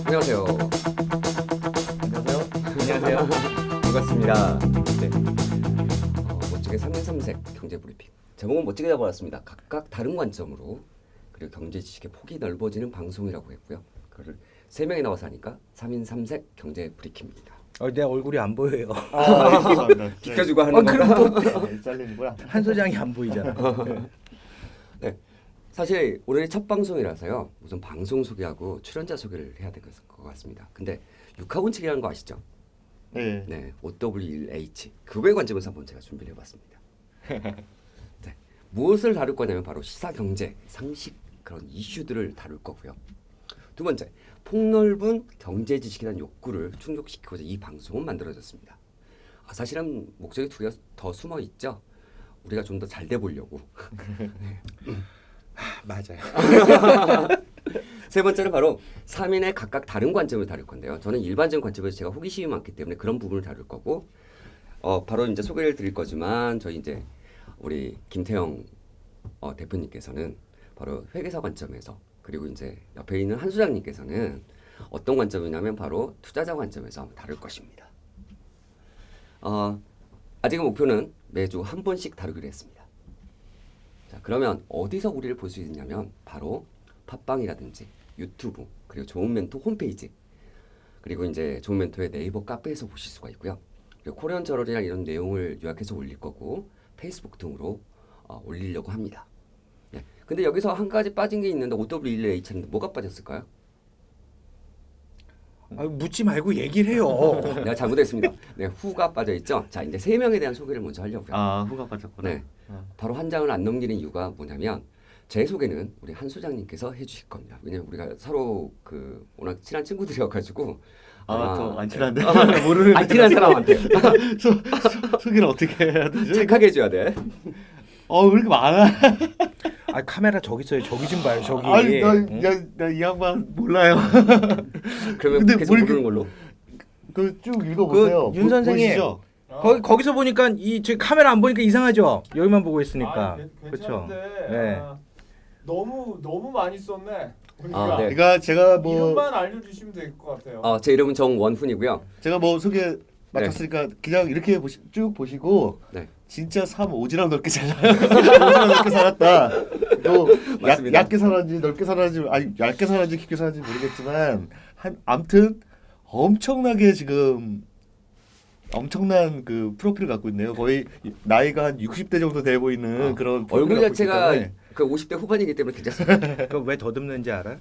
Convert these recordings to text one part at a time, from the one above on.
안녕하세요. 안녕하세요. 안녕하세요. 반갑습니다. 네. 멋지게 3인 3색 경제 브리핑. 제목은 멋지게 잡아왔습니다. 각각 다른 관점으로 그리고 경제 지식의 폭이 넓어지는 방송이라고 했고요. 그거를 3명이 나와서 하니까 3인 3색 경제 브리핑입니다. 내 얼굴이 안 보여요. 비켜주고 하는 건가? 잘리는구나. 한 소장이 안 보이잖아. 네. 사실 오늘이 첫 방송이라서요. 우선 방송 소개하고 출연자 소개를 해야 될 것 같습니다. 근데 육하원칙이라는 거 아시죠? 네. 네, OWH 그거의 관점에서 한번 제가 준비를 해봤습니다. 네, 무엇을 다룰 거냐면 바로 시사, 경제, 상식 그런 이슈들을 다룰 거고요. 두 번째, 폭넓은 경제 지식에 대한 욕구를 충족시키고자 이 방송은 만들어졌습니다. 사실은 목적이 두 개가 더 숨어 있죠. 우리가 좀 더 잘 돼 보려고. 맞아요. 세 번째는 바로 3인의 각각 다른 관점을 다룰 건데요. 저는 일반적인 관점에서 제가 호기심이 많기 때문에 그런 부분을 다룰 거고, 바로 이제 소개를 드릴 거지만 저희 이제 우리 김태형 대표님께서는 바로 회계사 관점에서, 그리고 이제 옆에 있는 한 소장님께서는 어떤 관점이냐면 바로 투자자 관점에서 한번 다룰 것입니다. 아직은 목표는 매주 한 번씩 다루기로 했습니다. 자, 그러면 어디서 우리를 볼 수 있냐면 바로 팟빵이라든지 유튜브, 그리고 좋은 멘토 홈페이지, 그리고 이제 좋은 멘토의 네이버 카페에서 보실 수가 있고요. 그리고 코리안 저널이나 이런 내용을 요약해서 올릴 거고 페이스북 등으로 올리려고 합니다. 네. 근데 여기서 한 가지 빠진 게 있는데 OWH인데 뭐가 빠졌을까요? 묻지 말고 얘기를 해요. 내가 잘못했습니다. 네, 후가 빠져 있죠. 자, 이제 3명에 대한 소개를 먼저 하려고요. 후가 빠졌구나. 네. 바로 한 장을 안 넘기는 이유가 뭐냐면 제 소개는 우리 한 소장님께서 해주실 겁니다. 왜냐면 우리가 서로 그 워낙 친한 친구들이어가지고 저 안 친한데 모르는 안 친한 사람한테 소개를 어떻게 해야 되지? 착하게 해줘야 돼. 왜 이렇게 많아? 카메라 저기 있어요. 저기 좀 봐요. 저기. 아니 나 이 양반 몰라요. 그러면 근데 계속 모르는 걸로. 그 쭉 읽어보세요. 윤 선생님. 보시죠? 거기서 보니까 저 카메라 안 보니까 이상하죠. 여기만 보고 있으니까. 그렇죠. 괜찮은데 네. 너무 많이 썼네. 네. 그러니까 제가 뭐 이름만 알려주시면 될 것 같아요. 제 이름은 정원훈이고요. 제가 뭐 소개 맡았으니까 그냥 이렇게 쭉 보시고 네. 진짜 삶 오지랖 넓게 오지랖 넓게 살았다. 또 맞습니다. 얇게 살았는지 넓게 살았는지 아니 얇게 살았는지 깊게 살았는지 모르겠지만 아무튼 엄청나게 지금 엄청난 그 프로필을 갖고 있네요. 거의 나이가 한 60대 정도 돼 보이는 그런 얼굴 프로필을 갖고 자체가 있기 때문에. 그 50대 후반이기 때문에 괜찮습니다. 그거 왜 더듬는지 알아?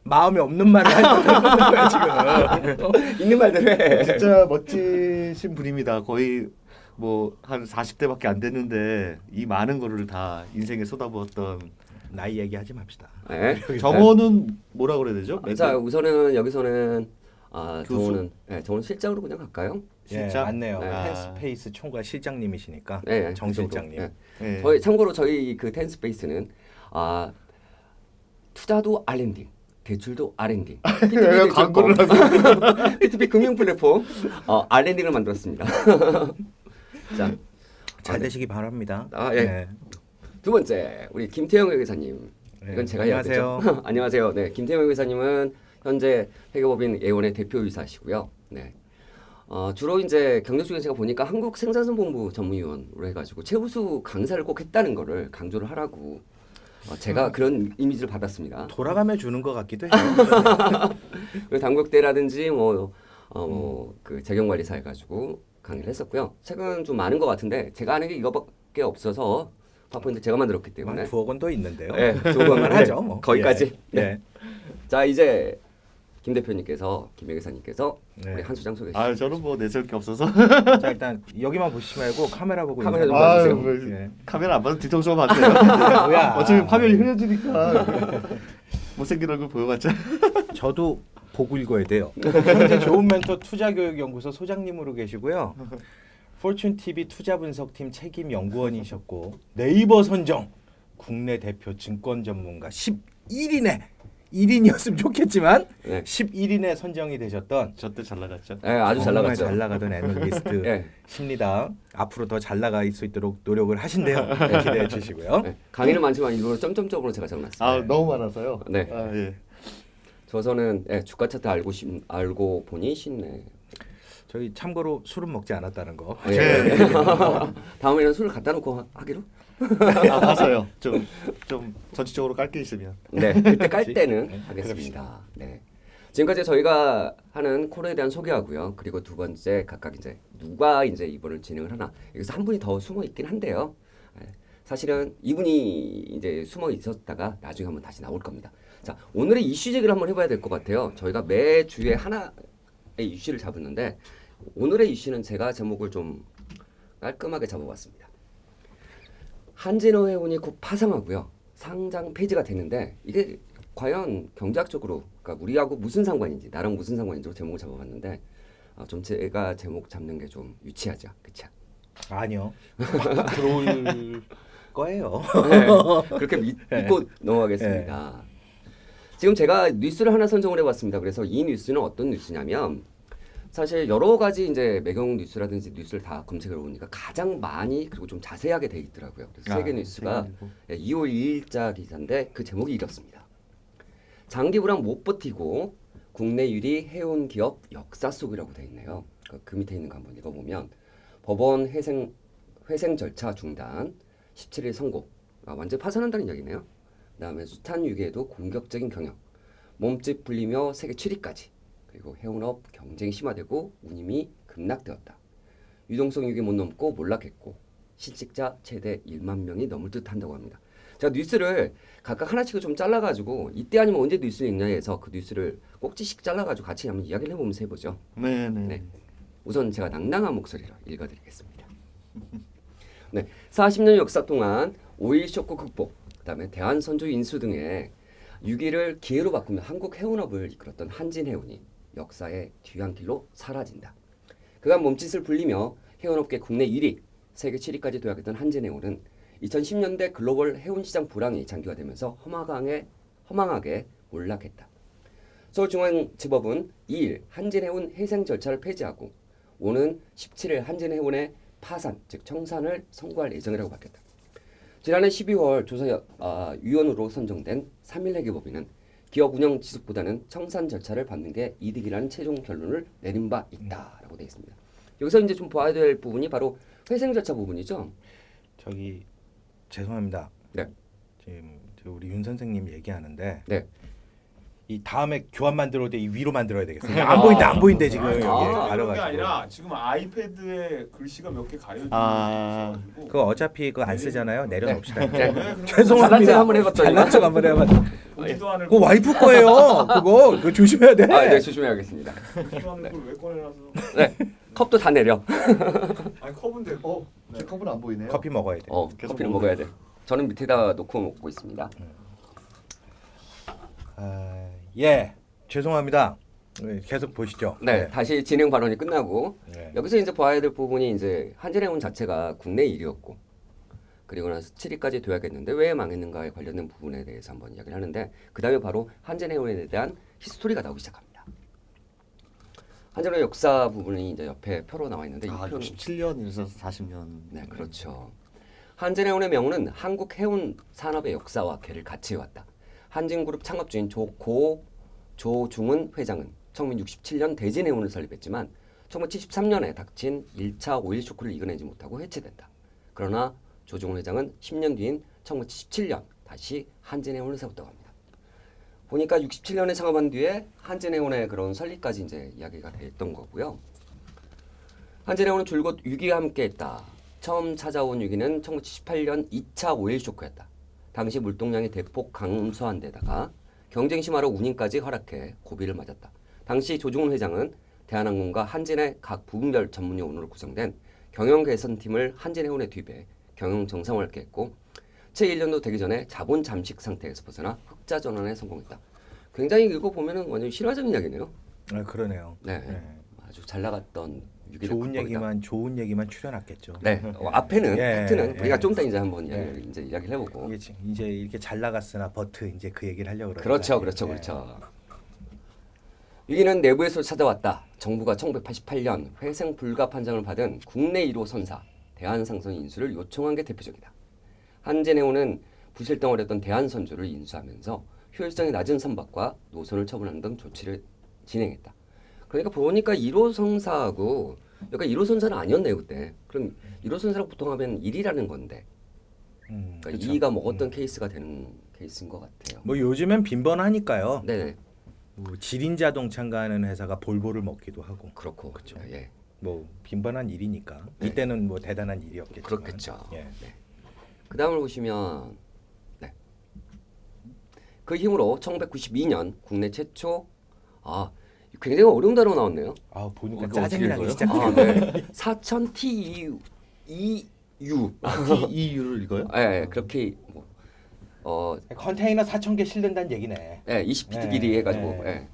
마음이 없는 말을 하는 거야 지금. 있는 말대로 해. 진짜 멋지신 분입니다. 거의 뭐 한 40대밖에 안 됐는데 이 많은 거를 다 인생에 쏟아부었던 나이 얘기하지 맙시다. 네. 정원은 뭐라 그래야 되죠? 자, 우선은 여기서는 교수? 정원은 실장으로 그냥 갈까요? 실장? 맞네요. 네. 텐스페이스 총괄 실장님이시니까. 네, 정 그 정도. 실장님. 네. 네. 참고로 저희 그 텐스페이스는 투자도 R&D, 대출도 R&D, 왜 광고를 하고 P2P 금융 플랫폼 R&D를 만들었습니다. 자, 잘 되시기 바랍니다. 예. 네. 두 번째 우리 김태형 회계사님. 네, 이건 제가 해야 되죠. 안녕하세요. 안녕하세요. 네, 김태형 회계사님은 현재 회계법인 A원의 대표이사시고요. 네. 주로 이제 경제 쪽에 제가 보니까 한국 생산성본부 전문위원으로 해가지고 최우수 강사를 꼭 했다는 거를 강조를 하라고 제가 그런 이미지를 받았습니다. 돌아가며 주는 것 같기도 해요. 그리고 당국대라든지 그 재경관리사 해가지고 강의를 했었고요. 최근 좀 많은 것 같은데 제가 아는 게 이거밖에 없어서 파포인트 제가 만들었기 때문에 두어 건 더 있는데요. 네, 두어만 하죠. 뭐. 거기까지. 예. 네. 자, 이제 김 대표님께서, 김 회계사님께서 네. 우리 한 수장 소개해 주시죠. 저는 뭐 내세울 게 없어서 자 일단 여기만 보시지 말고 카메라 보고 카메라 좀 인사 봐주세요. 좀 뭐, 해주세요. 예. 카메라 안 봐도 뒤통수 하면 안 돼요. 뭐야? 어차피 화면이 흐려지니까 못생긴 얼굴 보여봤자. 저도 보고 읽어야 돼요. 현재 좋은 멘토 투자교육연구소 소장님으로 계시고요. 포춘 TV 투자 분석팀 책임 연구원이셨고 네이버 선정 국내 대표 증권 전문가 11인의 1인이었으면 좋겠지만 네. 11인에 선정이 되셨던 저때 잘 나갔죠. 네, 아주 잘 정말 나갔죠. 잘 나가던 애널리스트 네. 십니다. 앞으로 더 잘 나갈 수 있도록 노력을 하신대요. 기대해 주시고요. 네. 강의는 많지만 일부러 점점점으로 제가 적어놨습니다. 아 너무 많아서요. 네. 아 예. 저서는 주가 차트 알고 보니 쉽네. 저희 참고로 술은 먹지 않았다는 거. 네. 다음에는 술을 갖다 놓고 하기로? 아 가서요. 좀 전체적으로 깔 게 있으면. 네, 그때 깔 때는 네, 하겠습니다. 네. 지금까지 저희가 하는 코너에 대한 소개하고요. 그리고 두 번째 각각 이제 누가 이제 이번을 진행을 하나. 여기서 한 분이 더 숨어 있긴 한데요. 네. 사실은 이분이 이제 숨어 있었다가 나중에 한번 다시 나올 겁니다. 자, 오늘의 이슈 제기를 한번 해봐야 될 것 같아요. 저희가 매 주에 하나의 이슈를 잡았는데 오늘의 이슈는 제가 제목을 좀 깔끔하게 잡아봤습니다. 한진호 해운이 곧 파산하고요. 상장 폐지가 됐는데 이게 과연 경제학적으로 그러니까 우리하고 무슨 상관인지 나랑 무슨 상관인지로 제목을 잡아봤는데 좀 제가 제목 잡는 게 좀 유치하죠. 그쵸? 아니요. 들어올 거예요. 네, 그렇게 믿고 넘어가겠습니다. 지금 제가 뉴스를 하나 선정을 해봤습니다. 그래서 이 뉴스는 어떤 뉴스냐면 사실 여러 가지 이제 매경 뉴스라든지 뉴스를 다 검색해 보니까 가장 많이 그리고 좀 자세하게 돼 있더라고요. 그래서 세계 뉴스가 2월 2일자 기사인데 그 제목이 이렇습니다. 장기 불황 못 버티고 국내 유리 해운 기업 역사 속이라고 돼 있네요. 그 밑에 있는 거 한번 읽어보면 법원 회생 절차 중단, 17일 선고, 완전 파산한다는 이야기네요. 그다음에 숱한 위기에도 공격적인 경영, 몸집 불리며 세계 7위까지. 그리고 해운업 경쟁이 심화되고 운임이 급락되었다. 유동성 위기 못 넘고 몰락했고 실직자 최대 1만 명이 넘을 듯 한다고 합니다. 제가 뉴스를 각각 하나씩을 좀 잘라가지고 이때 아니면 언제 뉴스를 읽냐 해서 그 뉴스를 꼭지씩 잘라가지고 같이 한번 이야기를 해보면서 해보죠. 네네. 네. 우선 제가 낭낭한 목소리로 읽어드리겠습니다. 네, 40년 역사 동안 오일 쇼크 극복, 그다음에 대한 선조 인수 등의 위기를 기회로 바꾸며 한국 해운업을 이끌었던 한진해운이 역사의 뒤안길로 사라진다. 그간 몸짓을 불리며 해운업계 국내 1위, 세계 7위까지 도약했던 한진해운은 2010년대 글로벌 해운시장 불황이 장기화되면서 허망하게 몰락했다. 서울중앙지법은 2일 한진해운 회생 절차를 폐지하고 오는 17일 한진해운의 파산, 즉 청산을 선고할 예정이라고 밝혔다. 지난해 12월 조사위원으로 선정된 3일 회계법인은 기업 운영 지속보다는 청산 절차를 밟는 게 이득이라는 최종 결론을 내린 바 있다라고 되어 있습니다. 여기서 이제 좀 봐야 될 부분이 바로 회생 절차 부분이죠. 저기 죄송합니다. 네. 지금 우리 윤 선생님 얘기하는데 네. 이 다음에 교환 만들어야 돼. 이 위로 만들어야 되겠어요. 안 보인대 지금 여기 그런 게 가려가지고. 아니라 지금 아이패드에 글씨가 몇 개 가려져 아. 있어가지고 그거 어차피 그거 안 쓰잖아요. 내려놓읍시다. 네. 그럼 죄송합니다. 잘난 척 한번 해봤더니 잘난 척 한번 해봤더니 보지도 않을 그거 와이프 거예요. 그거 조심해야 돼. 네, 조심해야겠습니다. 보지도 않을 걸왜 꺼내놔서 네, 컵도 다 내려. 아니 컵인데 네. 제 컵은 안 보이네요. 커피 먹어야 돼. 계속 커피는 먹어야 돼. 저는 밑에다 놓고 먹고 있습니다. 예. 죄송합니다. 네, 계속 보시죠. 네, 다시 진행 발언이 끝나고 네. 여기서 이제 봐야 될 부분이 이제 한진해운 자체가 국내 1위였고 그리고 나서 7위까지 도약했는데 왜 망했는가에 관련된 부분에 대해서 한번 이야기를 하는데 그 다음에 바로 한진해운에 대한 히스토리가 나오기 시작합니다. 한진해운 역사 부분이 이제 옆에 표로 나와 있는데 이 표는 67년에서 40년. 네, 그렇죠. 한진해운의 명은 한국 해운 산업의 역사와 개를 같이 해왔다. 한진그룹 창업주인 조중은 회장은 1967년 대진해운을 설립했지만 1973년에 닥친 1차 오일 쇼크를 이겨내지 못하고 해체된다. 그러나 조중은 회장은 10년 뒤인 1977년 다시 한진해운을 세웠다고 합니다. 보니까 67년에 창업한 뒤에 한진해운의 그런 설립까지 이제 이야기가 됐던 거고요. 한진해운은 줄곧 위기와 함께했다. 처음 찾아온 위기는 1978년 2차 오일 쇼크였다. 당시 물동량이 대폭 감소한 데다가 경쟁 심화로 운임까지 허락해 고비를 맞았다. 당시 조중훈 회장은 대한항공과 한진의 각 부분별 전문요원으로 구성된 경영 개선팀을 한진해운에 투입해 경영 정상화를 했고 채 1년도 되기 전에 자본 잠식 상태에서 벗어나 흑자 전환에 성공했다. 굉장히 이거 보면은 완전 실화적인 이야기네요. 그러네요. 네, 아주 잘 나갔던 좋은 얘기만 추려놨겠죠. 네, 앞에는 예, 팩트는 예. 우리가 좀 이따 이제 한번 예. 이야기를 해보고. 이제 이렇게 잘 나갔으나 버트 이제 그 얘기를 하려고 그러는 그렇죠, 거 그렇죠, 아니에요? 그렇죠. 위기는 내부에서 찾아왔다. 정부가 1988년 회생 불가 판정을 받은 국내 1호 선사 대한상선 인수를 요청한 게 대표적이다. 한진해운은 부실덩어리였던 대한선주를 인수하면서 효율성이 낮은 선박과 노선을 처분하는 등 조치를 진행했다. 그러니까 보니까 1호 선사하고 그러니까 1호 선사는 아니었네요 그때. 그럼 1호 선사라고 보통 하면 1이라는 건데 그러니까 그쵸. 2가 먹었던 케이스가 되는 케이스인 것 같아요. 뭐 요즘엔 빈번하니까요. 네네. 뭐 지린 자동차인가 하는 회사가 볼보를 먹기도 하고 그렇고 그쵸. 예. 뭐 빈번한 일이니까 네. 이때는 뭐 대단한 일이었겠지만 그렇겠죠. 예. 네. 그 다음을 보시면 네. 그 힘으로 1992년 국내 최초 굉장히 어려운 단어 나왔네요. 아 보니까 이거 짜증이 어떻게 나기 읽어요? 시작해요. 네. 4000 TEU TEU를 읽어요? 예, 그렇게 컨테이너 4,000개 실른다는 얘기네. 20피트 네, 길이 해가지고 네.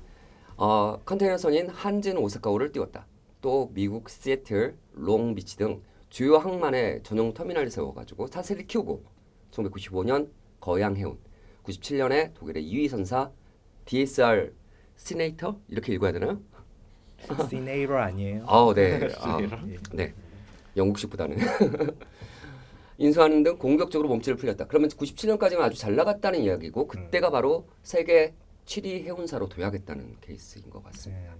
컨테이너선인 한진 오사카호를 띄웠다. 또 미국 시애틀, 롱비치 등 주요 항만의 전용 터미널을 세워가지고 사세를 키우고 1995년 거양해운, 97년에 독일의 2위 선사 DSR 시네이터 이렇게 읽어야 되나요? 시네이로 아니에요? 네. 예. 네. 영국식보다는 인수하는 등 공격적으로 몸집을 풀렸다. 그러면 97년까지는 아주 잘 나갔다는 이야기고 그때가 바로 세계 7위 해운사로 도약했다는 케이스인 것 같습니다.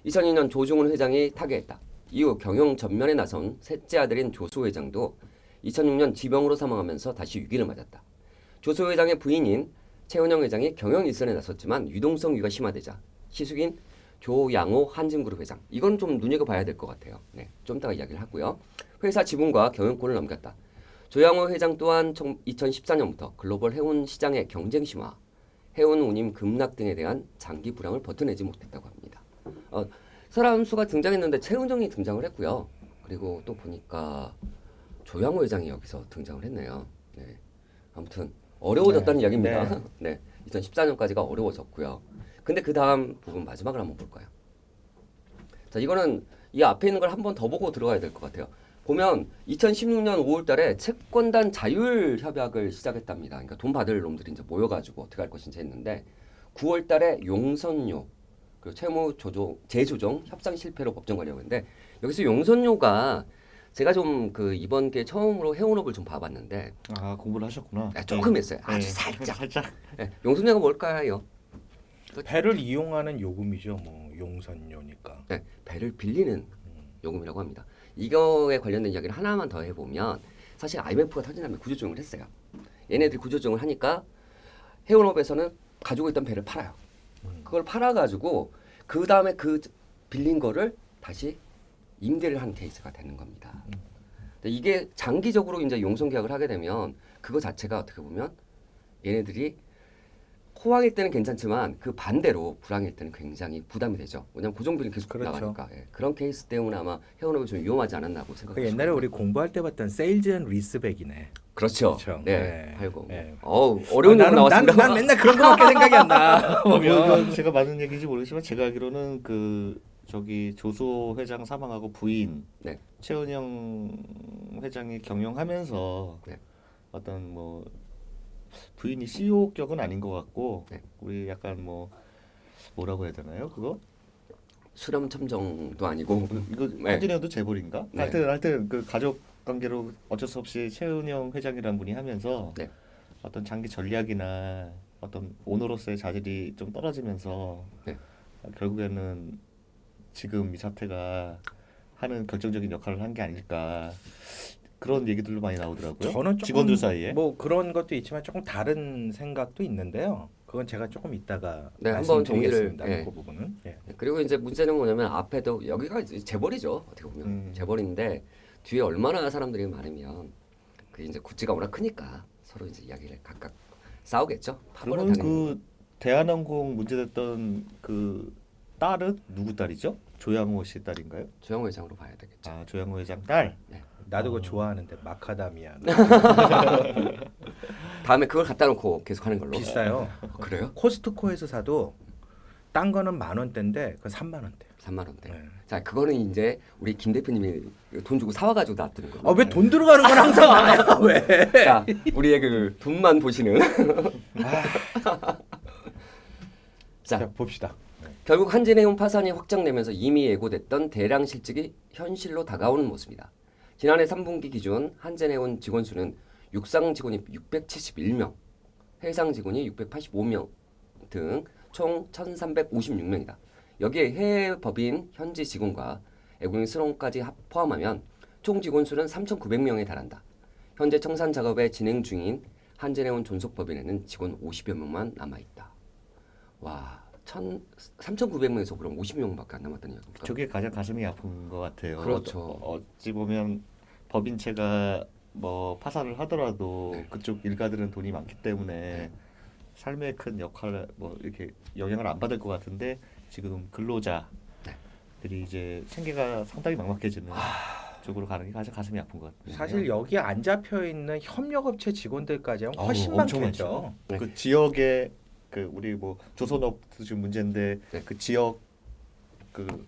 2002년 조중훈 회장이 타계했다. 이후 경영 전면에 나선 셋째 아들인 조소 회장도 2006년 지병으로 사망하면서 다시 위기를 맞았다. 조소 회장의 부인인 최은영 회장이 경영 일선에 나섰지만 유동성 위가 심화되자 시숙인 조양호 한진그룹 회장. 이건 좀 눈여겨봐야 될 것 같아요. 네, 좀 이따가 이야기를 하고요. 회사 지분과 경영권을 넘겼다. 조양호 회장 또한 2014년부터 글로벌 해운 시장의 경쟁 심화, 해운 운임 급락 등에 대한 장기 불황을 버텨내지 못했다고 합니다. 사람 수가 등장했는데 최은정이 등장을 했고요. 그리고 또 보니까 조양호 회장이 여기서 등장을 했네요. 네, 아무튼 어려워졌다는 네, 이야기입니다. 네, 2014년까지가 어려워졌고요. 근데 그 다음 부분 마지막을 한번 볼까요? 자, 이거는 이 앞에 있는 걸 한 번 더 보고 들어가야 될 것 같아요. 보면 2016년 5월달에 채권단 자율 협약을 시작했답니다. 그러니까 돈 받을 놈들이 이제 모여가지고 어떻게 할 것인지 했는데 9월달에 용선료 그리고 채무 재조정 협상 실패로 법정 가려는데 여기서 용선료가 제가 좀 그 이번 게 처음으로 해운업을 좀 봐봤는데 공부를 하셨구나. 조금 했어요. 아주 살짝. 용선료가 뭘까요? 배를 이용하는 요금이죠. 뭐 용선료니까. 네, 배를 빌리는 요금이라고 합니다. 이거에 관련된 이야기를 하나만 더 해보면 사실 IMF가 터진 다음에 구조조정을 했어요. 얘네들이 구조조정을 하니까 해운업에서는 가지고 있던 배를 팔아요. 그걸 팔아가지고 그 다음에 그 빌린 거를 다시 임대를 한 케이스가 되는 겁니다. 근데 이게 장기적으로 이제 용선 계약을 하게 되면 그거 자체가 어떻게 보면 얘네들이 호황일 때는 괜찮지만 그 반대로 불황일 때는 굉장히 부담이 되죠. 왜냐하면 고정비는 계속 그렇죠. 나가니까. 그런 케이스 때문에 아마 해운업이 좀 위험하지 않았나고 그 생각합니다. 옛날에 우리 공부할 때 봤던 세일즈 앤 리스백이네. 그렇죠. 그렇죠. 네, 네. 팔고. 네. 어려운 용어 나왔습니다. 난 맨날 그런 거밖에 생각이 안 나. 이건 제가 맞는 얘기인지 모르겠지만 제가 알기로는 조소 회장 사망하고 부인 네. 최은영 회장이 경영하면서 네. 어떤 뭐 부인이 CEO 격은 아닌 것 같고 네. 우리 약간 뭐라고 해야 되나요 그거? 수렴 첨정도 아니고 이거 네. 한진영도 재벌인가? 네. 하여튼 그 가족 관계로 어쩔 수 없이 최은영 회장이라는 분이 하면서 네. 어떤 장기 전략이나 어떤 오너로서의 자질이 좀 떨어지면서 네. 결국에는 지금 이 사태가 하는 결정적인 역할을 한 게 아닐까 그런 얘기들도 많이 나오더라고요. 저는 조금 직원들 사이에. 뭐 그런 것도 있지만 조금 다른 생각도 있는데요. 그건 제가 조금 이따가 네, 한번 말씀드리겠습니다. 정리를, 그 부분은. 예. 그리고 이제 문제는 뭐냐면 앞에도 여기가 이제 재벌이죠. 어떻게 보면 재벌인데 뒤에 얼마나 사람들이 많으면 그 이제 구찌가 워낙 크니까 서로 이제 이야기를 각각 싸우겠죠. 그러면 그 대한항공 문제됐던 그 딸은 누구 딸이죠? 조양호 씨 딸인가요? 조양호 회장으로 봐야 되겠죠. 아 조양호 회장 딸. 네. 나도 그거 좋아하는데 마카다미아 다음에 그걸 갖다 놓고 계속 하는 걸로. 비싸요. 그래요? 코스트코에서 사도 딴 거는 10,000원대인데 그건 30,000원대. 3만 원대. 네. 자, 그거는 이제 우리 김 대표님이 돈 주고 사와가지고 놔두는 거예요. 아, 왜 돈 들어가는 건 항상 나야? 왜? 자, 우리의 그 돈만 보시는. 자, 봅시다. 결국 한진해운 파산이 확정되면서 이미 예고됐던 대량 실직이 현실로 다가오는 모습이다. 지난해 3분기 기준 한진해운 직원 수는 육상 직원이 671명, 해상 직원이 685명 등 총 1,356명이다. 여기에 해외 법인 현지 직원과 애국인 수론까지 포함하면 총 직원 수는 3,900명에 달한다. 현재 청산 작업에 진행 중인 한진해운 존속법인에는 직원 50여 명만 남아있다. 와, 3,900명에서 그럼 50명밖에 안 남았다는 얘기입니까? 저게 가장 가슴이 아픈 것 같아요. 그렇죠. 어찌 보면 법인체가 뭐 파산을 하더라도 네. 그쪽 일가들은 돈이 많기 때문에 네. 삶에 큰 역할을 뭐 이렇게 영향을 안 받을 것 같은데 지금 근로자들이 이제 생계가 상당히 막막해지는 쪽으로 가는 게 가장 가슴이 아픈 것 같아요. 사실 여기 안 잡혀 있는 협력업체 직원들까지 하면 어우, 훨씬 엄청 많겠죠. 많죠. 네. 그 지역에 그 우리 뭐 조선업도 지금 문제인데 네. 그 지역 그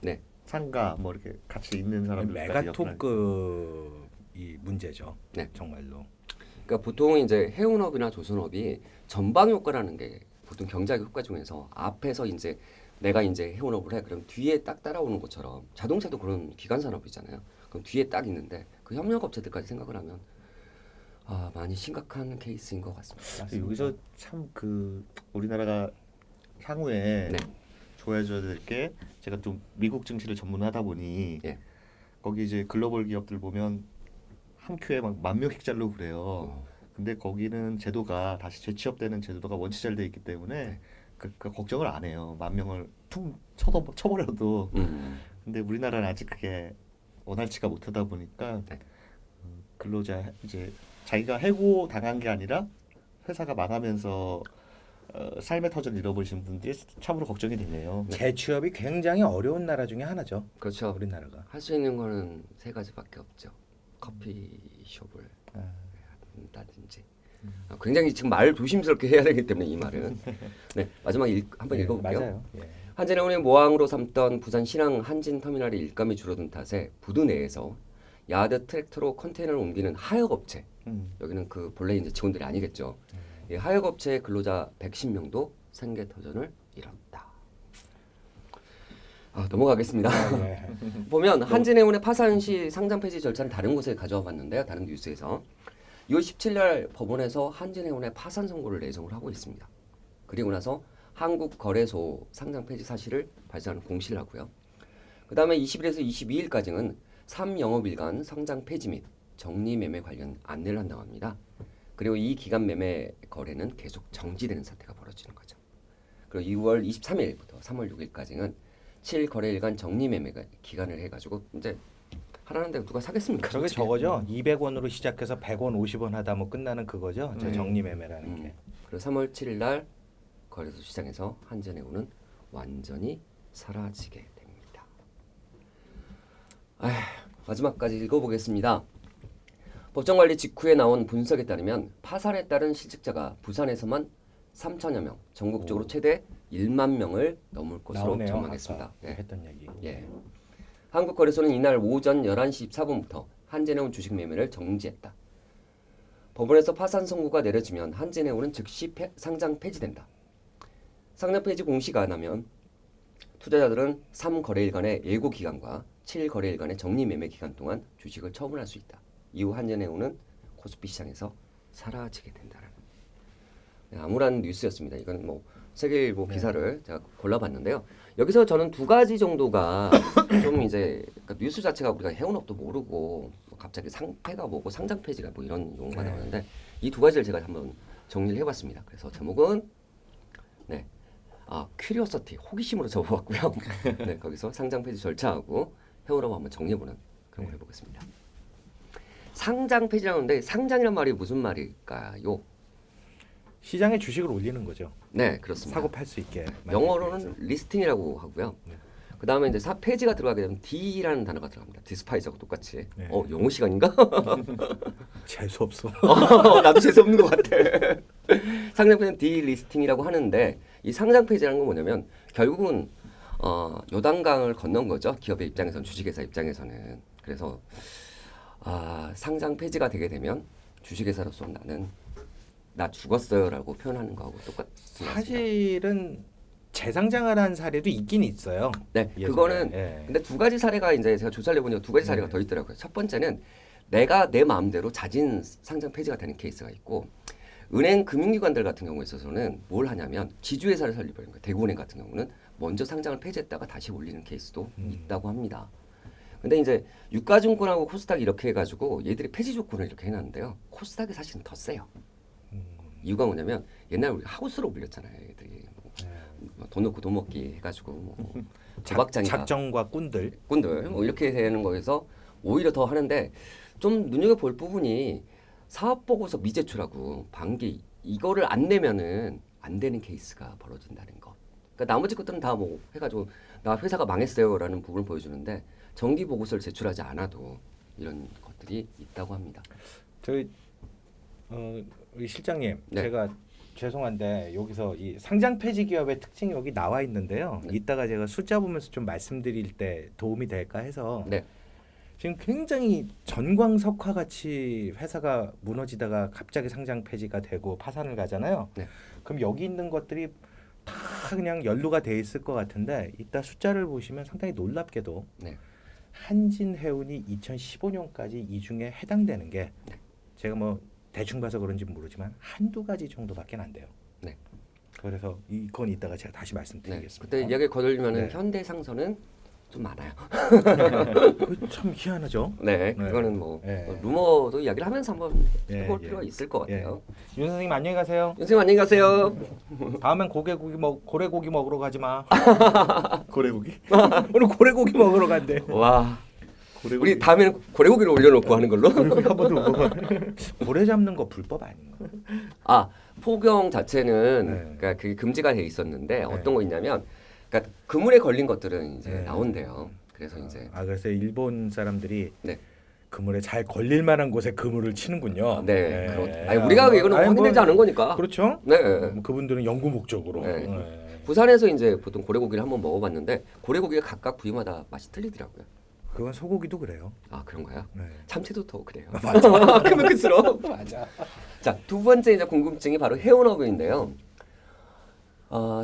네. 상가 뭐 이렇게 같이 있는 사람들 메가톱급이 문제죠. 네. 정말로. 그러니까 보통 이제 해운업이나 조선업이 전방 효과라는 게 보통 경제학 효과 중에서 앞에서 이제 내가 이제 해운업을 해 그럼 뒤에 딱 따라오는 것처럼 자동차도 그런 기관 산업이잖아요. 그럼 뒤에 딱 있는데 그 협력업체들까지 생각을 하면 많이 심각한 케이스인 것 같습니다. 여기서 참 그 우리나라가 향후에 네. 좋아져야 될 게 제가 좀 미국 증시를 전문하다 보니 예. 거기 이제 글로벌 기업들 보면 한 큐에 막 10,000명씩 자르고 그래요. 근데 거기는 제도가 다시 재취업되는 제도가 원체 잘 돼 있기 때문에 네. 그 걱정을 안 해요. 10,000명을 퉁 쳐버려도. 근데 우리나라는 아직 그게 원활치가 못하다 보니까 네. 근로자 이제 자기가 해고 당한 게 아니라 회사가 망하면서 삶의 터전을 잃어버리신 분들이 참으로 걱정이 되네요. 재취업이 굉장히 어려운 나라 중에 하나죠. 그렇죠. 우리나라가. 할 수 있는 거는 세 가지밖에 없죠. 커피숍을 한다든지. 굉장히 지금 말 조심스럽게 해야 되기 때문에 이 말은. 네, 마지막 한번 읽어볼게요. 맞아요. 예. 한진해운의 모항으로 삼던 부산 신항 한진터미널의 일감이 줄어든 탓에 부두 내에서 야드 트랙터로 컨테이너를 옮기는 하역업체, 여기는 그 본래 이제 직원들이 아니겠죠. 이 하역업체의 근로자 110명도 생계터전을 잃었다. 넘어가겠습니다. 예. 보면 한진해운의 파산 시 상장 폐지 절차를 다른 곳에 가져와 봤는데요. 다른 뉴스에서 2월 17일 날 법원에서 한진해운의 파산 선고를 내정을 하고 있습니다. 그리고 나서 한국거래소 상장 폐지 사실을 발생하는 공시를 하고요. 그 다음에 20일에서 22일까지는 3영업일간 상장 폐지 및 정리매매 관련 안내를 한다고 합니다. 그리고 이 기간 매매 거래는 계속 정지되는 사태가 벌어지는 거죠. 그리고 2월 23일부터 3월 6일까지는 7거래일간 정리매매 기간을 해가지고 이제 하라는데 누가 사겠습니까? 저게 솔직히. 저거죠. 200원으로 시작해서 100원, 50원 하다 뭐 끝나는 그거죠. 저 정리매매라는 게. 그리고 3월 7일 날 거래소 시장에서 한진해운은 완전히 사라지게 됩니다. 마지막까지 읽어보겠습니다. 법정관리 직후에 나온 분석에 따르면 파산에 따른 실직자가 부산에서만 3천여 명, 전국적으로 최대 1만 명을 넘을 것으로 나오네요. 전망했습니다. 아까 했던 얘기. 예. 한국거래소는 이날 오전 11시 14분부터 한진해운 주식 매매를 정지했다. 법원에서 파산 선고가 내려지면 한진해운은 즉시 상장 폐지된다. 상장 폐지 공시가 안 하면 투자자들은 3거래일간의 예고 기간과 7거래일간의 정리 매매 기간 동안 주식을 처분할 수 있다. 이후 한진해운은 코스피 시장에서 사라지게 된다는 암울한 뉴스였습니다. 이건 뭐 세계일보 기사를 제가 골라봤는데요. 여기서 저는 두 가지 정도가 좀 이제 그러니까 뉴스 자체가 우리가 해운업도 모르고 뭐 갑자기 상패가 뭐고 상장 폐지가 뭐 이런 용어가 나오는데 이 두 가지를 제가 한번 정리를 해봤습니다. 그래서 제목은 큐리오서티 호기심으로 적어봤고요. 네, 거기서 상장 폐지 절차하고 해운업 한번 정리해보는 그런 걸 해보겠습니다. 상장 폐지라는데 상장이란 말이 무슨 말일까요? 시장에 주식을 올리는 거죠. 네, 그렇습니다. 사고 팔 수 있게. 영어로는 리스팅이라고 하고요. 그 다음에 이제 폐지가 들어가게 되면 D라는 단어가 들어갑니다. 디스파이저하고 똑같이. 네. 영어 시간인가? 재수 없어. 나도 재수 없는 것 같아. 상장 폐지는 디리스팅이라고 하는데 이 상장 폐지라는 건 뭐냐면 결국은 요단강을 건넌 거죠. 기업의 입장에서는 주식회사 입장에서는. 그래서 상장 폐지가 되게 되면 주식회사로서 나는 나 죽었어요라고 표현하는 거하고 똑같은 사실은 재상장을 한 사례도 있긴 있어요. 네, 예전에. 그거는 예. 근데 두 가지 사례가 이제 제가 조사를 해보니까 두 가지 사례가 네. 더 있더라고요. 첫 번째는 내가 내 마음대로 자진 상장 폐지가 되는 케이스가 있고 은행 금융기관들 같은 경우에 있어서는 뭘 하냐면 지주회사를 설립하는 거예요. 대구은행 같은 경우는 먼저 상장을 폐지했다가 다시 올리는 케이스도 있다고 합니다. 근데 이제 유가증권하고 코스닥 이렇게 해가지고 얘들이 폐지 조건을 이렇게 해놨는데요. 코스닥이 사실은 더 세요. 이유가 뭐냐면 옛날에 우리 하우스로 불렸잖아요. 얘들이 돈 넣고 돈 먹기 해가지고 뭐 조박장이다. 작정과 꾼들. 꾼들 뭐 이렇게 되는 거에서 오히려 더 하는데 좀 눈여겨볼 부분이 사업보고서 미제출하고 반기 이거를 안 내면은 안 되는 케이스가 벌어진다는 거. 그러니까 나머지 것들은 다 뭐 해가지고 나 회사가 망했어요라는 부분을 보여주는데 정기 보고서를 제출하지 않아도 이런 것들이 있다고 합니다. 저희 우리 실장님, 네. 제가 죄송한데 여기서 이 상장 폐지 기업의 특징이 여기 나와 있는데요. 네. 이따가 제가 숫자 보면서 좀 말씀드릴 때 도움이 될까 해서 네, 지금 굉장히 전광석화 같이 회사가 무너지다가 갑자기 상장 폐지가 되고 파산을 가잖아요. 네. 그럼 여기 있는 것들이 다 그냥 연루가 돼 있을 것 같은데 이따 숫자를 보시면 상당히 놀랍게도 네. 한진해운이 2015년까지 이 중에 해당되는 게 네. 제가 뭐 대충 봐서 그런지 모르지만 한두 가지 정도밖에 안 돼요. 네. 그래서 이건 이따가 제가 다시 네. 말씀드리겠습니다. 그때 이야기 거들면은 네. 현대상선은 좀 많아요. 그거 참 희한하죠. 네, 그거는 네. 뭐 네. 루머도 이야기를 하면서 한번 예, 해볼 예. 필요가 있을 것 같아요. 윤 선생님 안녕히 가세요. 선생님 안녕히 가세요. 다음엔 고래고기 먹으러 가지 마. 고래고기? 오늘 고래고기 먹으러 간대. 와, 고래고기. 우리 다음에는 고래고기를 올려놓고 하는 걸로. 고래고기 한 번도 못 먹어. 고래 잡는 거 불법 아닌가? 포경 자체는 네. 그러니까 그게 금지가 돼 있었는데 어떤 거 있냐면, 그러니까 그물에 걸린 것들은 이제 네. 나온대요. 그래서 이제 그래서 일본 사람들이 네. 그물에 잘 걸릴 만한 곳에 그물을 치는군요. 네, 아니, 우리가 이거는 아니, 확인되지 않은 거니까. 그렇죠. 네. 그분들은 연구 목적으로. 네. 네. 부산에서 이제 보통 고래고기를 한번 먹어봤는데 고래고기가 각각 부위마다 맛이 틀리더라고요. 그건 소고기도 그래요. 아 그런가요? 네. 참치도 더 그래요. 맞아. 크면 클수록. 맞아. 자, 두 번째 이제 궁금증이 바로 해운업인데요.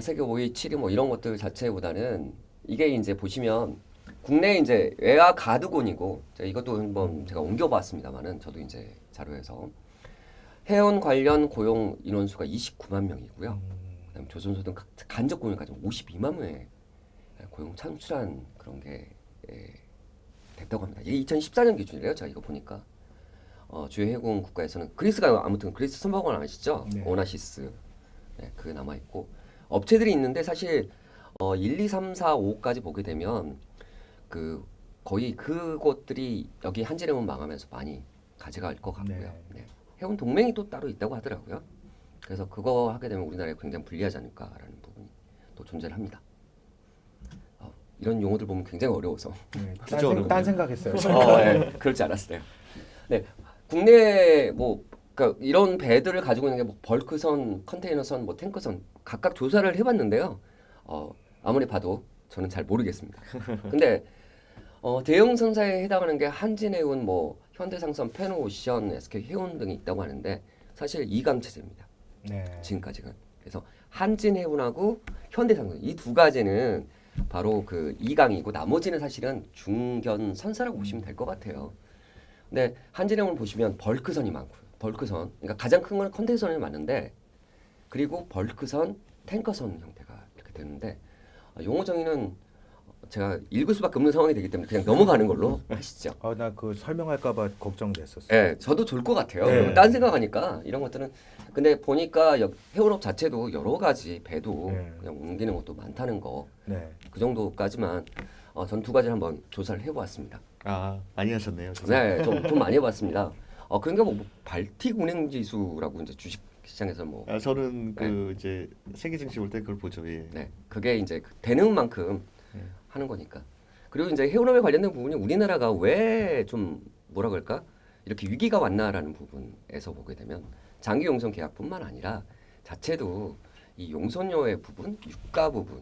세계 5위, 7위 뭐 이런 것들 자체보다는 이게 이제 보시면 국내 이제 외화 가두곤이고 이것도 한번 제가 옮겨봤습니다만은 저도 이제 자료에서 해운 관련 고용 인원수가 29만 명이고요. 그다음 조선소 등 간접 고용까지 52만 명의 고용 창출한 그런 게 됐다고 합니다. 이게 2014년 기준이래요. 제가 이거 보니까 주요 해군 국가에서는 그리스가 아무튼 그리스 선박원 아시죠? 네. 오나시스 그게 남아 있고 업체들이 있는데 사실 1, 2, 3, 4, 5까지 보게 되면 그 거의 그것들이 여기 한진해운 망하면서 많이 가져갈 것 같고요. 네. 네. 해운 동맹이 또 따로 있다고 하더라고요. 그래서 그거 하게 되면 우리나라에 굉장히 불리하지 않을까라는 부분이 또 존재를 합니다. 이런 용어들 보면 굉장히 어려워서 진짜 어렵네요. 딴 생각했어요. 네, 그럴 줄 알았어요. 네, 국내 뭐 그러니까 이런 배들을 가지고 있는 게 뭐 벌크선, 컨테이너선, 뭐 탱커선 각각 조사를 해봤는데요. 아무리 봐도 저는 잘 모르겠습니다. 근데 대형 선사에 해당하는 게 한진해운, 뭐 현대상선, 페노오션, SK해운 등이 있다고 하는데 사실 2강 체제입니다. 네. 지금까지는. 그래서 한진해운하고 현대상선 이 두 가지는 바로 그 2강이고 나머지는 사실은 중견 선사라고 보시면 될 것 같아요. 근데 한진해운 보시면 벌크선이 많고요. 벌크선, 그러니까 가장 큰 건 컨테이너선이 많은데 그리고 벌크선, 탱커선 형태가 이렇게 되는데 용어 정의는 제가 읽을 수밖에 없는 상황이 되기 때문에 그냥 넘어가는 걸로 하시죠. 나 그 설명할까봐 걱정됐었어요. 네, 저도 좋을 것 같아요. 네. 딴 생각하니까 이런 것들은 근데 보니까 해운업 자체도 여러 가지 배도 네. 그냥 옮기는 것도 많다는 거. 네. 그 정도까지만 전 두 가지를 한번 조사를 해보았습니다. 많이 하셨네요. 네, 좀 많이 해봤습니다. 그러니까 뭐 발틱 운행지수라고 이제 주식 시장에서 뭐 저는 그 이제 세계 증시 볼 때 그걸 보죠. 예. 네, 그게 이제 되는 만큼 네. 하는 거니까. 그리고 이제 해운업에 관련된 부분이 우리나라가 왜 좀 뭐라 그럴까 이렇게 위기가 왔나라는 부분에서 보게 되면 장기 용선 계약뿐만 아니라 자체도 이 용선료의 부분, 유가 부분,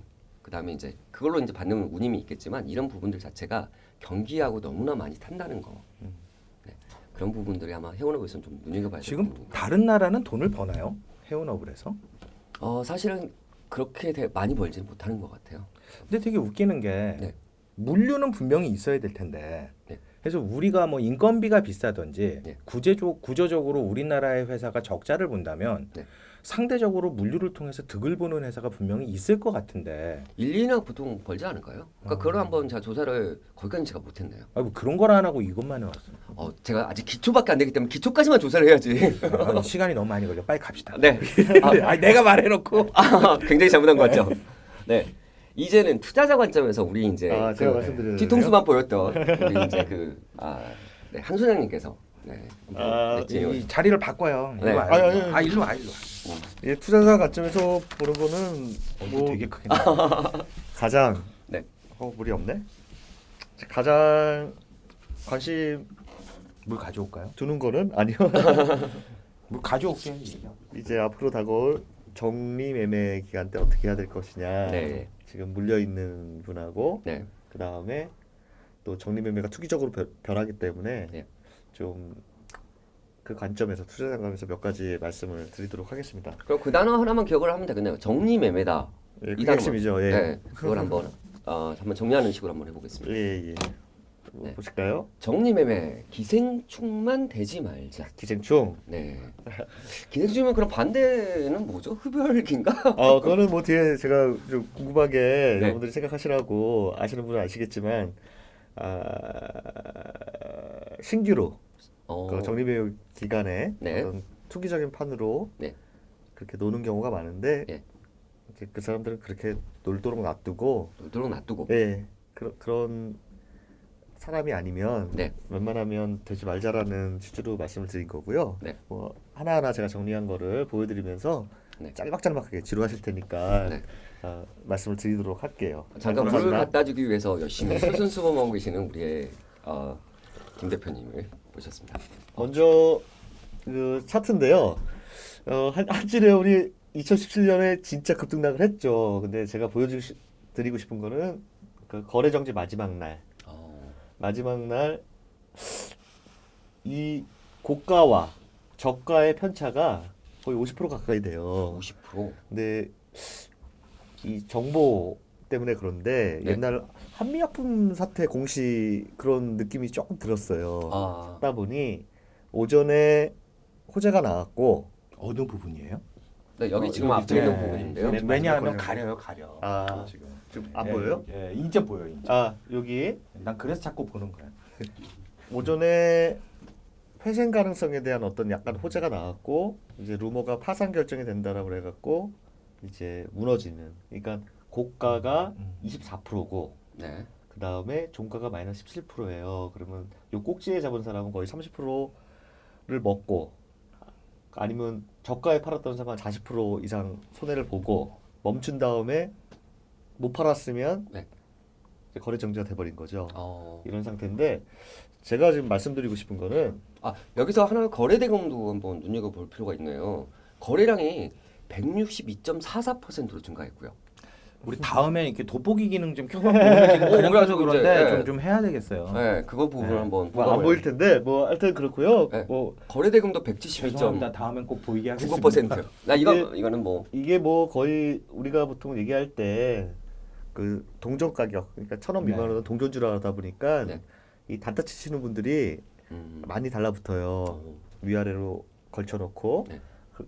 그다음에 이제 그걸로 이제 받는 운임이 있겠지만 이런 부분들 자체가 경기하고 너무나 많이 탄다는 거. 네. 그런 부분들이 아마 해운업에서는 좀 눈여겨봐야 될 지금 부분입니다. 다른 나라는 돈을 버나요? 해운업을 해서? 사실은 그렇게 많이 벌지는 못하는 것 같아요. 근데 되게 웃기는 게 네. 물류는 분명히 있어야 될 텐데 네. 그래서 우리가 뭐 인건비가 비싸든지 네. 구조적으로 우리나라의 회사가 적자를 본다면 네. 상대적으로 물류를 통해서 득을 보는 회사가 분명히 있을 것 같은데 1, 2년 보통 벌지 않을까요? 그러니까 그걸 한번 제가 조사를 거기까지 제가 못했네요. 뭐 그런 걸 안 하고 이것만 해왔어. 제가 아직 기초밖에 안 되기 때문에 기초까지만 조사를 해야지. 시간이 너무 많이 걸려. 빨리 갑시다. 네. 내가 말해놓고. 굉장히 잘못한 것 같죠. 네. 이제는 투자자 관점에서 우리 이제 제가 말씀드려야 뒤통수만 보였던 우리 이제 네, 한 소장님께서 네. 이 자리를 바꿔요. 네. 일로 와. 아니. 일로 와. 일로 와. 예, 투자자 관점에서 보는 거는 이거 뭐 되게 크게. 가장 네. 물이 없네. 가장 관심 물 가져올까요? 두는 거는 아니요. 물 가져올게. 이제 앞으로 다가올 정리 매매 기간 때 어떻게 해야 될 것이냐. 네. 지금 물려 있는 분하고 네. 그 다음에 또 정리 매매가 투기적으로 변하기 때문에 네. 좀 그 관점에서 투자 상담에서 몇 가지 말씀을 드리도록 하겠습니다. 그럼 그 단어 하나만 기억을 하면 되겠네요. 정리 매매다. 예, 이 그게 단어만. 핵심이죠. 예. 네. 그걸 한번 정리하는 식으로 한번 해보겠습니다. 예. 네. 보실까요? 정리 매매 기생충만 되지 말자. 기생충. 네. 기생충이면 그럼 반대는 뭐죠? 흡혈귀인가? 그거는 뭐 뒤에 제가 좀 궁금하게 네. 여러분들이 생각하시라고 아시는 분은 아시겠지만 신규로 그 정리매매 기간에 네. 어떤 투기적인 판으로 네. 그렇게 노는 경우가 많은데 네. 이제 그 사람들은 그렇게 놀도록 놔두고 놀도록 놔두고. 예 그런 사람이 아니면 네. 웬만하면 되지 말자라는 취지로 말씀을 드린 거고요. 네. 뭐 하나하나 제가 정리한 거를 보여드리면서 네. 짤막짤막하게 지루하실 테니까 네. 말씀을 드리도록 할게요. 잠깐 물을 감사합니다. 갖다 주기 위해서 열심히 솔선수범하고 계시는 우리의 김 대표님을 모셨습니다. 먼저 그 차트인데요. 한지레온이 2017년에 진짜 급등락을 했죠. 근데 제가 보여드리고 싶은 거는 그 거래 정지 마지막 날 이 고가와 저가의 편차가 거의 50% 가까이 돼요. 50%. 근데 이 정보 때문에 그런데 네. 옛날 한미약품 사태 공시 그런 느낌이 조금 들었어요. 하다 보니 오전에 호재가 나왔고 어느 부분이에요? 네, 여기 지금 여기 앞에 있는 네. 부분인데요. 네. 왜냐하면 마지막 가려. 지금 좀 안 보여요? 예, 이제 보여. 이제. 여기 난 그래서 자꾸 보는 거야. 오전에 회생 가능성에 대한 어떤 약간 호재가 나왔고 이제 루머가 파산 결정이 된다라고 해갖고 이제 무너지는. 그러니까 고가가 24%고 네. 그 다음에 종가가 마이너스 17%예요. 그러면 요 꼭지에 잡은 사람은 거의 30%를 먹고 아니면 저가에 팔았던 사람은 40% 이상 손해를 보고 멈춘 다음에 못 팔았으면 네. 이제 거래 정지가 돼버린 거죠. 이런 이런 상태인데 제가 지금 말씀드리고 싶은 거는 여기서 하나 거래 대금도 한번 눈여겨 볼 필요가 있네요. 거래량이 162.44%로 증가했고요. 우리 다음에 이렇게 돋보기 기능 좀 켜갖고 오늘 지금 그냥 켜서 그래가지고 그런데 이제, 좀 해야 되겠어요. 네, 그거 부분을 네. 한번 뭐 안 보일 텐데 뭐 하여튼 그렇고요. 네. 뭐 거래 대금도 죄송합니다. 172.95%. 다음엔 꼭 보이게 하겠습니다. 나 이거는 뭐 이게 뭐 거의 우리가 보통 얘기할 때 그 동전 가격 그러니까 1,000원 네. 미만으로 동전주라 하다 보니까 네. 이 단타 치시는 분들이 많이 달라붙어요. 위아래로 걸쳐놓고 네.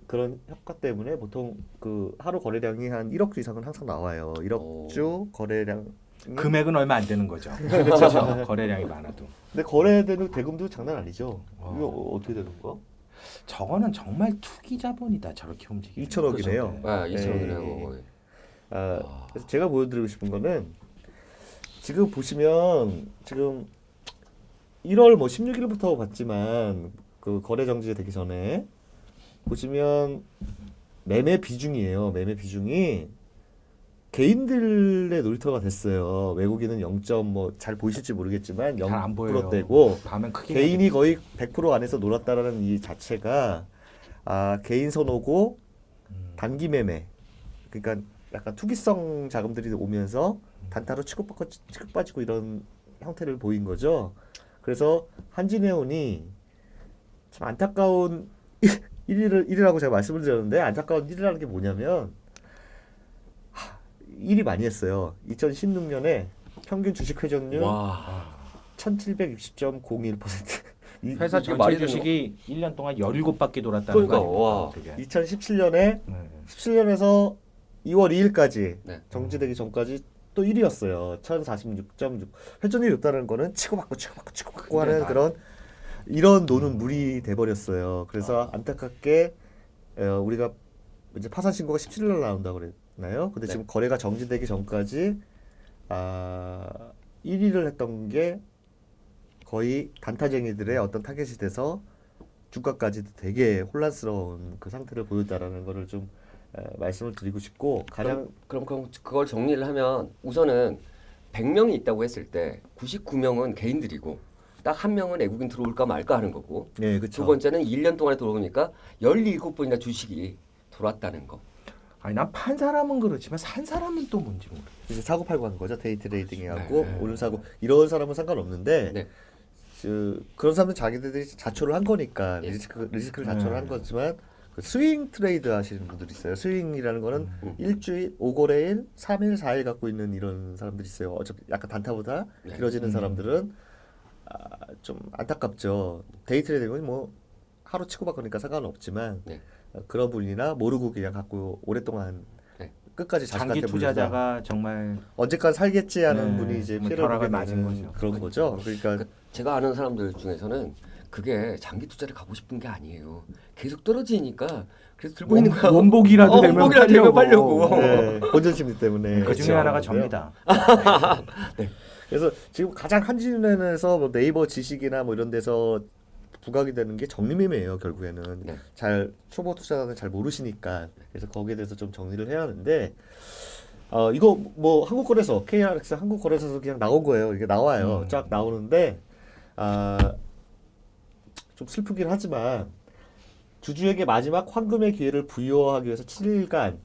그런 효과 때문에 보통 그 하루 거래량이 한 1억 주 이상은 항상 나와요. 1억 주 거래량. 금액은 얼마 안 되는 거죠. 그렇죠. 거래량이 많아도. 근데 거래되는 대금도 장난 아니죠. 이거 어떻게 되는 거야? 저거는 정말 투기 자본이다. 저렇게 움직이는. 2천억이네요. 그렇죠. 2천억이네요. 그래서 제가 보여드리고 싶은 거는 지금 보시면 지금 1월 뭐 16일부터 봤지만 그 거래 정지 되기 전에 보시면 매매 비중이에요. 매매 비중이 개인들의 놀이터가 됐어요. 외국인은 0. 뭐 잘 보이실지 모르겠지만 잘 안 보여요. 0%대고 다음엔 크게 개인이 거의 100% 안에서 놀았다라는 이 자체가 개인 선호고 단기 매매 그러니까 약간 투기성 자금들이 오면서 단타로 치고빠지고 이런 형태를 보인 거죠. 그래서 한진해운이 참 안타까운 1위라고 제가 말씀을 드렸는데 안타까운 1위라는 게 뭐냐면 일이 많이 했어요. 2016년에 평균 주식 회전율 와. 1760.01%. 회사 이게 전체 말이 되는 주식이 1년 동안 17바퀴 돌았다는 그러니까, 거 아닙니까? 와. 그게. 2017년에 네. 17년에서 2월 2일까지 네. 정지되기 전까지 또 1위였어요. 1046.6. 회전율이 높다는 거는 치고받고 하는 근데 그런 이런 노는 물이 돼버렸어요. 그래서 안타깝게 우리가 이제 파산 신고가 17일 날 나온다고 그랬나요? 근데 네. 지금 거래가 정지되기 전까지 1위를 했던 게 거의 단타쟁이들의 어떤 타겟이 돼서 주가까지도 되게 혼란스러운 그 상태를 보였다라는 거를 좀 말씀을 드리고 싶고 가장 그럼 그걸 정리를 하면 우선은 100명이 있다고 했을 때 99명은 개인들이고 딱 한 명은 외국인 들어올까 말까 하는 거고 네, 두 그렇죠. 번째는 1년 동안에 들어오니까 17번이나 주식이 돌았다는 거. 아니 난 판 사람은 그렇지만 산 사람은 또 뭔지 모르겠어. 이제 사고 팔고 하는 거죠. 데이 트레이딩 해갖고 네. 오른 사고 이런 사람은 상관없는데 네. 그런 사람들 자기들이 자초를 한 거니까 예. 리스크를 자초를 한 거지만 그 스윙 트레이드 하시는 분들이 있어요. 스윙이라는 거는 일주일, 5거래일, 3일, 4일 갖고 있는 이런 사람들이 있어요. 어차피 약간 단타보다 네. 길어지는 사람들은 좀 안타깝죠. 데이 트레이딩은 뭐 하루 치고받으니까 상관은 없지만 네. 그런 분이나 모르고 그냥 갖고 오랫동안 네. 끝까지 장기 자식한테 물려서 투자자가 정말 언제까지 살겠지 하는 네, 분이 이제 정말 피해를 벼락을 보게 맞은 되는 거죠. 그런 거죠. 그러니까 그 제가 아는 사람들 중에서는 그게 장기 투자를 가고 싶은 게 아니에요. 계속 떨어지니까 그래서 들고 있는 거야. 원복이라도 되면 원복이라도 되면 팔려고. 팔려고. 네, 본전 심리 때문에 그 중에 그렇죠. 하나가 그런데요. 접니다. 그래서 지금 가장 한진에서 뭐 네이버 지식이나 뭐 이런 데서 부각이 되는 게 적립매매예요. 결국에는 네. 잘 초보 투자자는 잘 모르시니까 그래서 거기에 대해서 좀 정리를 해야 하는데 이거 뭐 한국거래소 KRX 한국거래소에서 그냥 나온 거예요. 이게 나와요. 쫙 나오는데 좀 슬프긴 하지만 주주에게 마지막 환금의 기회를 부여하기 위해서 7일간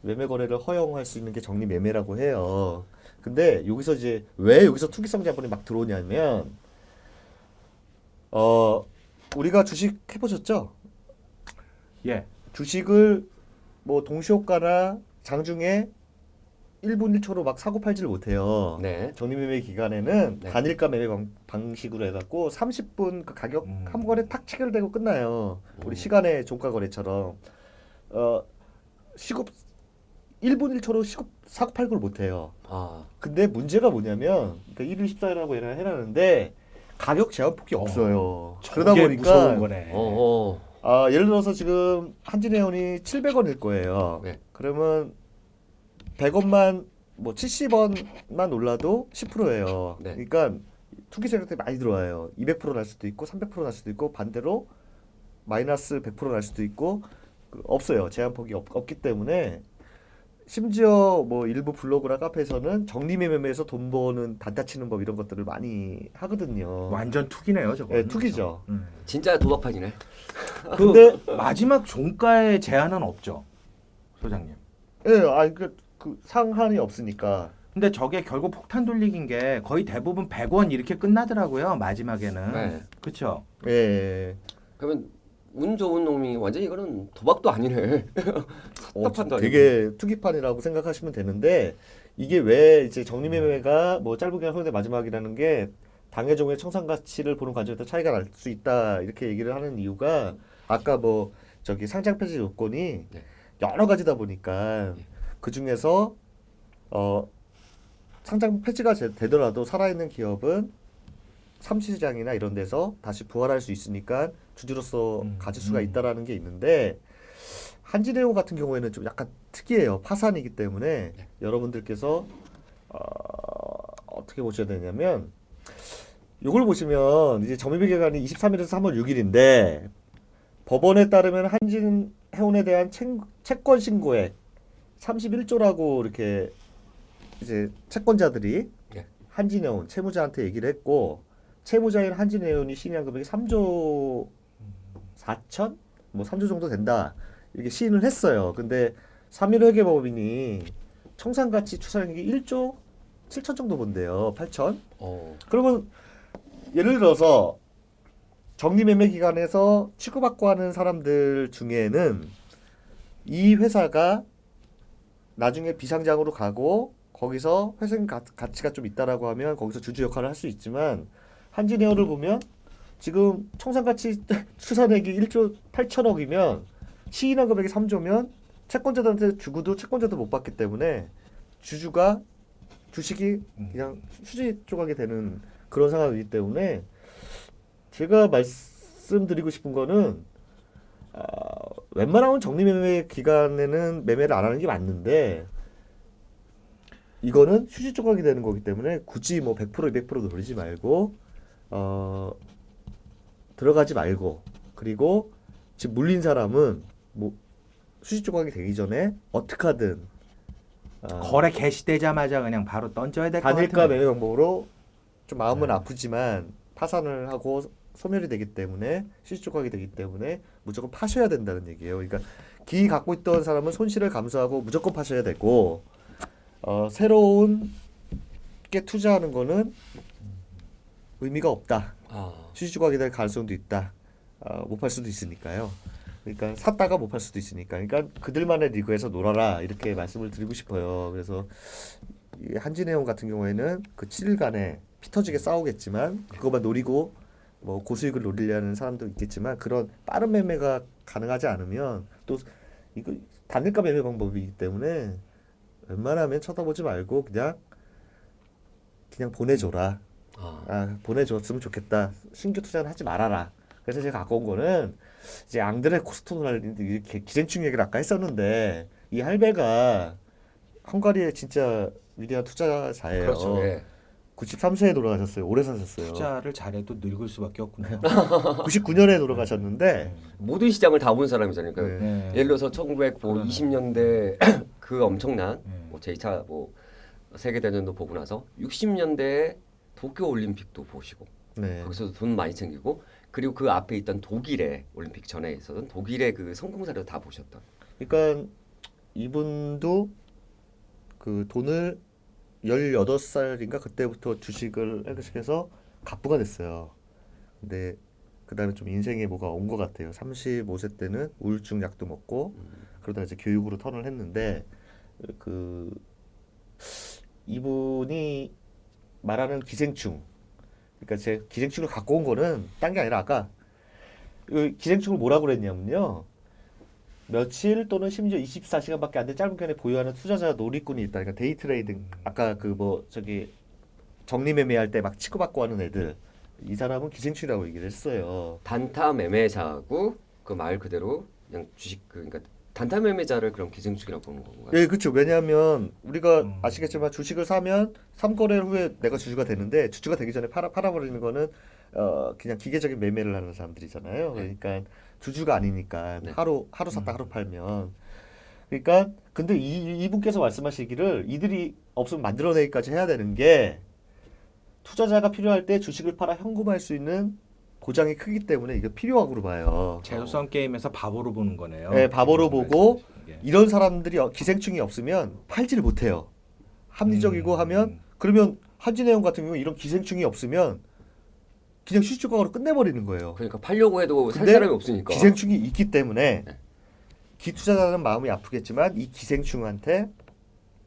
매매 거래를 허용할 수 있는 게 적립 매매라고 해요. 근데 여기서 이제 왜 여기서 투기성 자본이 막 들어오냐면 우리가 주식 해보셨죠? 예. 주식을 뭐 동시호가나 장중에 1분 1초로 막 사고 팔지를 못해요. 네. 적립매매 기간에는 네. 단일가 매매 방식으로 해갖고 30분 그 가격 한 번에 탁 체결되고 끝나요. 우리 시간의 종가 거래처럼 시급 1분 1초로 시급 사고 팔고를 못해요. 아, 근데 문제가 뭐냐면 그러니까 1일 14일하고 해놨는데 가격 제한폭이 없어요. 그러다 저게 보니까 무서운 거네. 예를 들어서 지금 한진해운이 700원일 거예요. 네. 그러면 100원만 뭐 70원만 올라도 10%예요. 네. 그러니까 투기 세력들이 많이 들어와요. 200% 날 수도 있고 300% 날 수도 있고 반대로 마이너스 100% 날 수도 있고 없어요. 제한폭이 없기 때문에 심지어 뭐 일부 블로그나 카페에서는 적립매매에서 돈 버는 단타 치는 법 이런 것들을 많이 하거든요. 완전 투기네요, 저거. 네, 투기죠. 진짜 도박판이네. 근데 마지막 종가의 제한은 없죠, 소장님. 예, 그 상한이 없으니까. 근데 저게 결국 폭탄 돌리기인 게 거의 대부분 100원 이렇게 끝나더라고요, 마지막에는. 네. 그렇죠. 예. 그러면 운 좋은 놈이 완전히 이거는 도박도 아니네. 섭섭한다. 되게 투기판이라고 생각하시면 되는데 이게 왜 이제 적립매매가 뭐 짧은 기간 허용된 마지막이라는 게 당해 종의 청산 가치를 보는 관점에서 차이가 날 수 있다 이렇게 얘기를 하는 이유가 아까 뭐 저기 상장 폐지 요건이 네. 여러 가지다 보니까 그 중에서 상장 폐지가 되더라도 살아있는 기업은 삼시장이나 이런 데서 다시 부활할 수 있으니까 주주로서 가질 수가 있다라는 게 있는데 한진해운 같은 경우에는 좀 약간 특이해요. 파산이기 때문에 여러분들께서 어떻게 보셔야 되냐면 이걸 보시면 이제 점유비 기간이 23일에서 3월 6일인데 법원에 따르면 한진해운에 대한 채권 신고액 31조라고 이렇게 이제 채권자들이 네. 한진해운 채무자한테 얘기를 했고 채무자인 한진해운이 시인한 금액이 3조 4천? 뭐 3조 정도 된다. 이렇게 시인을 했어요. 근데 3.1 회계법인이 청산가치 추산액이 1조 7천 정도 본대요. 8천. 어. 그러면 예를 들어서 정리매매 기간에서 취급받고 하는 사람들 중에는 이 회사가 나중에 비상장으로 가고 거기서 회생 가치가 좀 있다라고 하면 거기서 주주 역할을 할 수 있지만 한진에어를 보면 지금 청산가치 추산액이 1조 8천억이면 시인한 금액이 3조면 채권자들한테 주고도 채권자도 못 받기 때문에 주주가 주식이 그냥 휴지 조각이 되는 그런 상황이기 때문에 제가 말씀드리고 싶은 거는 웬만하면 정리매매 기간에는 매매를 안 하는 게 맞는데 이거는 휴지 조각이 되는 거기 때문에 굳이 뭐 100% 200%도 돌리지 말고 들어가지 말고 그리고 지금 물린 사람은 뭐 휴지 조각이 되기 전에 어떻게 하든 거래 개시되자마자 그냥 바로 던져야 될 것 단일가 같은데. 매매 방법으로 좀 마음은 아프지만 파산을 하고 소멸이 되기 때문에 휴지 조각이 되기 때문에 무조건 파셔야 된다는 얘기예요. 그러니까 기 갖고 있던 사람은 손실을 감수하고 무조건 파셔야 되고 새로운 게 투자하는 거는 의미가 없다. 아. 휴지 조각이 될 가능성도 있다. 못 팔 수도 있으니까요. 그러니까 샀다가 못 팔 수도 있으니까. 그러니까 그들만의 리그에서 놀아라 이렇게 말씀을 드리고 싶어요. 그래서 이 한진해운 같은 경우에는 그 7일간에 피 터지게 싸우겠지만 그것만 노리고 뭐 고수익을 노리려는 사람도 있겠지만 그런 빠른 매매가 가능하지 않으면 또 이거 단일가 매매 방법이기 때문에 웬만하면 쳐다보지 말고 그냥 보내줘라. 보내줬으면 좋겠다. 신규 투자는 하지 말아라. 그래서 제가 갖고 온 거는 이제 앙드레 코스토랄 이렇게 기생충 얘기를 아까 했었는데 이 할배가 헝가리의 진짜 위대한 투자자예요. 그렇죠. 예. 93세에 돌아가셨어요. 오래 사셨어요. 투자를 잘해도 늙을 수밖에 없군요. 99년에 돌아가셨는데 모든 시장을 다 본 사람이잖아요. 그러니까 네. 예를 들어서 1920년대 그 엄청난 뭐 제2차 뭐 세계대전도 보고 나서 60년대에 도쿄 올림픽도 보시고 네. 거기서도 돈 많이 챙기고 그리고 그 앞에 있던 독일의 올림픽 전에 있었던 독일의 그 성공사를 다 보셨던. 그러니까 이분도 그 돈을 18살인가 그때부터 주식을 해서 갑부가 됐어요. 근데 그다음에 좀 인생에 뭐가 온 것 같아요. 35세 때는 우울증 약도 먹고 그러다가 이제 교육으로 턴을 했는데 그 이분이 말하는 기생충, 그러니까 제 기생충을 갖고 온 거는 딴 게 아니라 아까 그 기생충을 뭐라고 그랬냐면요. 며칠 또는 심지어 24시간밖에 안 된 짧은 기간에 보유하는 투자자 놀이꾼이 있다. 그러니까 데이 트레이딩 아까 그 뭐 저기 정리매매할 때 막 치고받고 하는 애들 이 사람은 기생충이라고 얘기를 했어요. 단타 매매자고 그 말 그대로 그냥 주식 그러니까 단타 매매자를 그럼 기생충이라고 보는 건가요? 예, 그렇죠. 왜냐하면 우리가 아시겠지만 주식을 사면 3거래 후에 내가 주주가 되는데 주주가 되기 전에 팔아버리는 거는 그냥 기계적인 매매를 하는 사람들이잖아요. 그러니까 주주가 아니니까 네. 하루 샀다 하루 팔면 그러니까 근데 이분께서 말씀하시기를 이들이 없으면 만들어내기까지 해야 되는 게 투자자가 필요할 때 주식을 팔아 현금화할 수 있는 보장이 크기 때문에 이게 필요하고 봐요. 제로섬 게임에서 바보로 보는 거네요. 네, 바보로 보고 게. 이런 사람들이 기생충이 없으면 팔지를 못해요. 합리적이고 하면 그러면 한진해운 같은 경우 이런 기생충이 없으면 그냥 휴지조각으로 끝내버리는 거예요. 그러니까 팔려고 해도 살 근데 사람이 없으니까. 기생충이 있기 때문에 네. 기투자자는 마음이 아프겠지만 이 기생충한테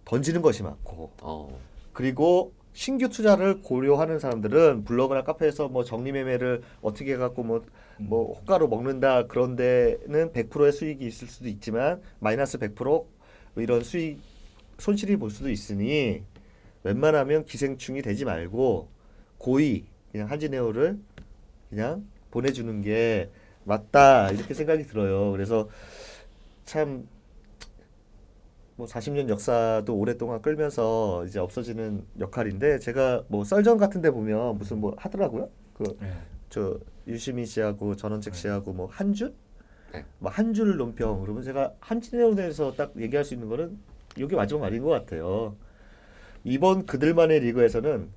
던지는 것이 많고 그리고 신규 투자를 고려하는 사람들은 블로그나 카페에서 뭐 정리매매를 어떻게 해갖고 뭐 호가로 먹는다 그런 데는 100%의 수익이 있을 수도 있지만 마이너스 100% 이런 수익 손실이 볼 수도 있으니 웬만하면 기생충이 되지 말고 고의 그냥 한진에어를 그냥 보내주는 게 맞다 이렇게 생각이 들어요. 그래서 참 뭐 40년 역사도 오랫동안 끌면서 이제 없어지는 역할인데 제가 뭐 썰전 같은 데 보면 무슨 뭐 하더라고요. 저 유시민 씨하고 전원책 씨하고 뭐 한줄? 네. 뭐 한줄 논평 그러면 제가 한진에어에 대해서 딱 얘기할 수 있는 거는 이게 마지막 말인 것 같아요. 이번 그들만의 리그에서는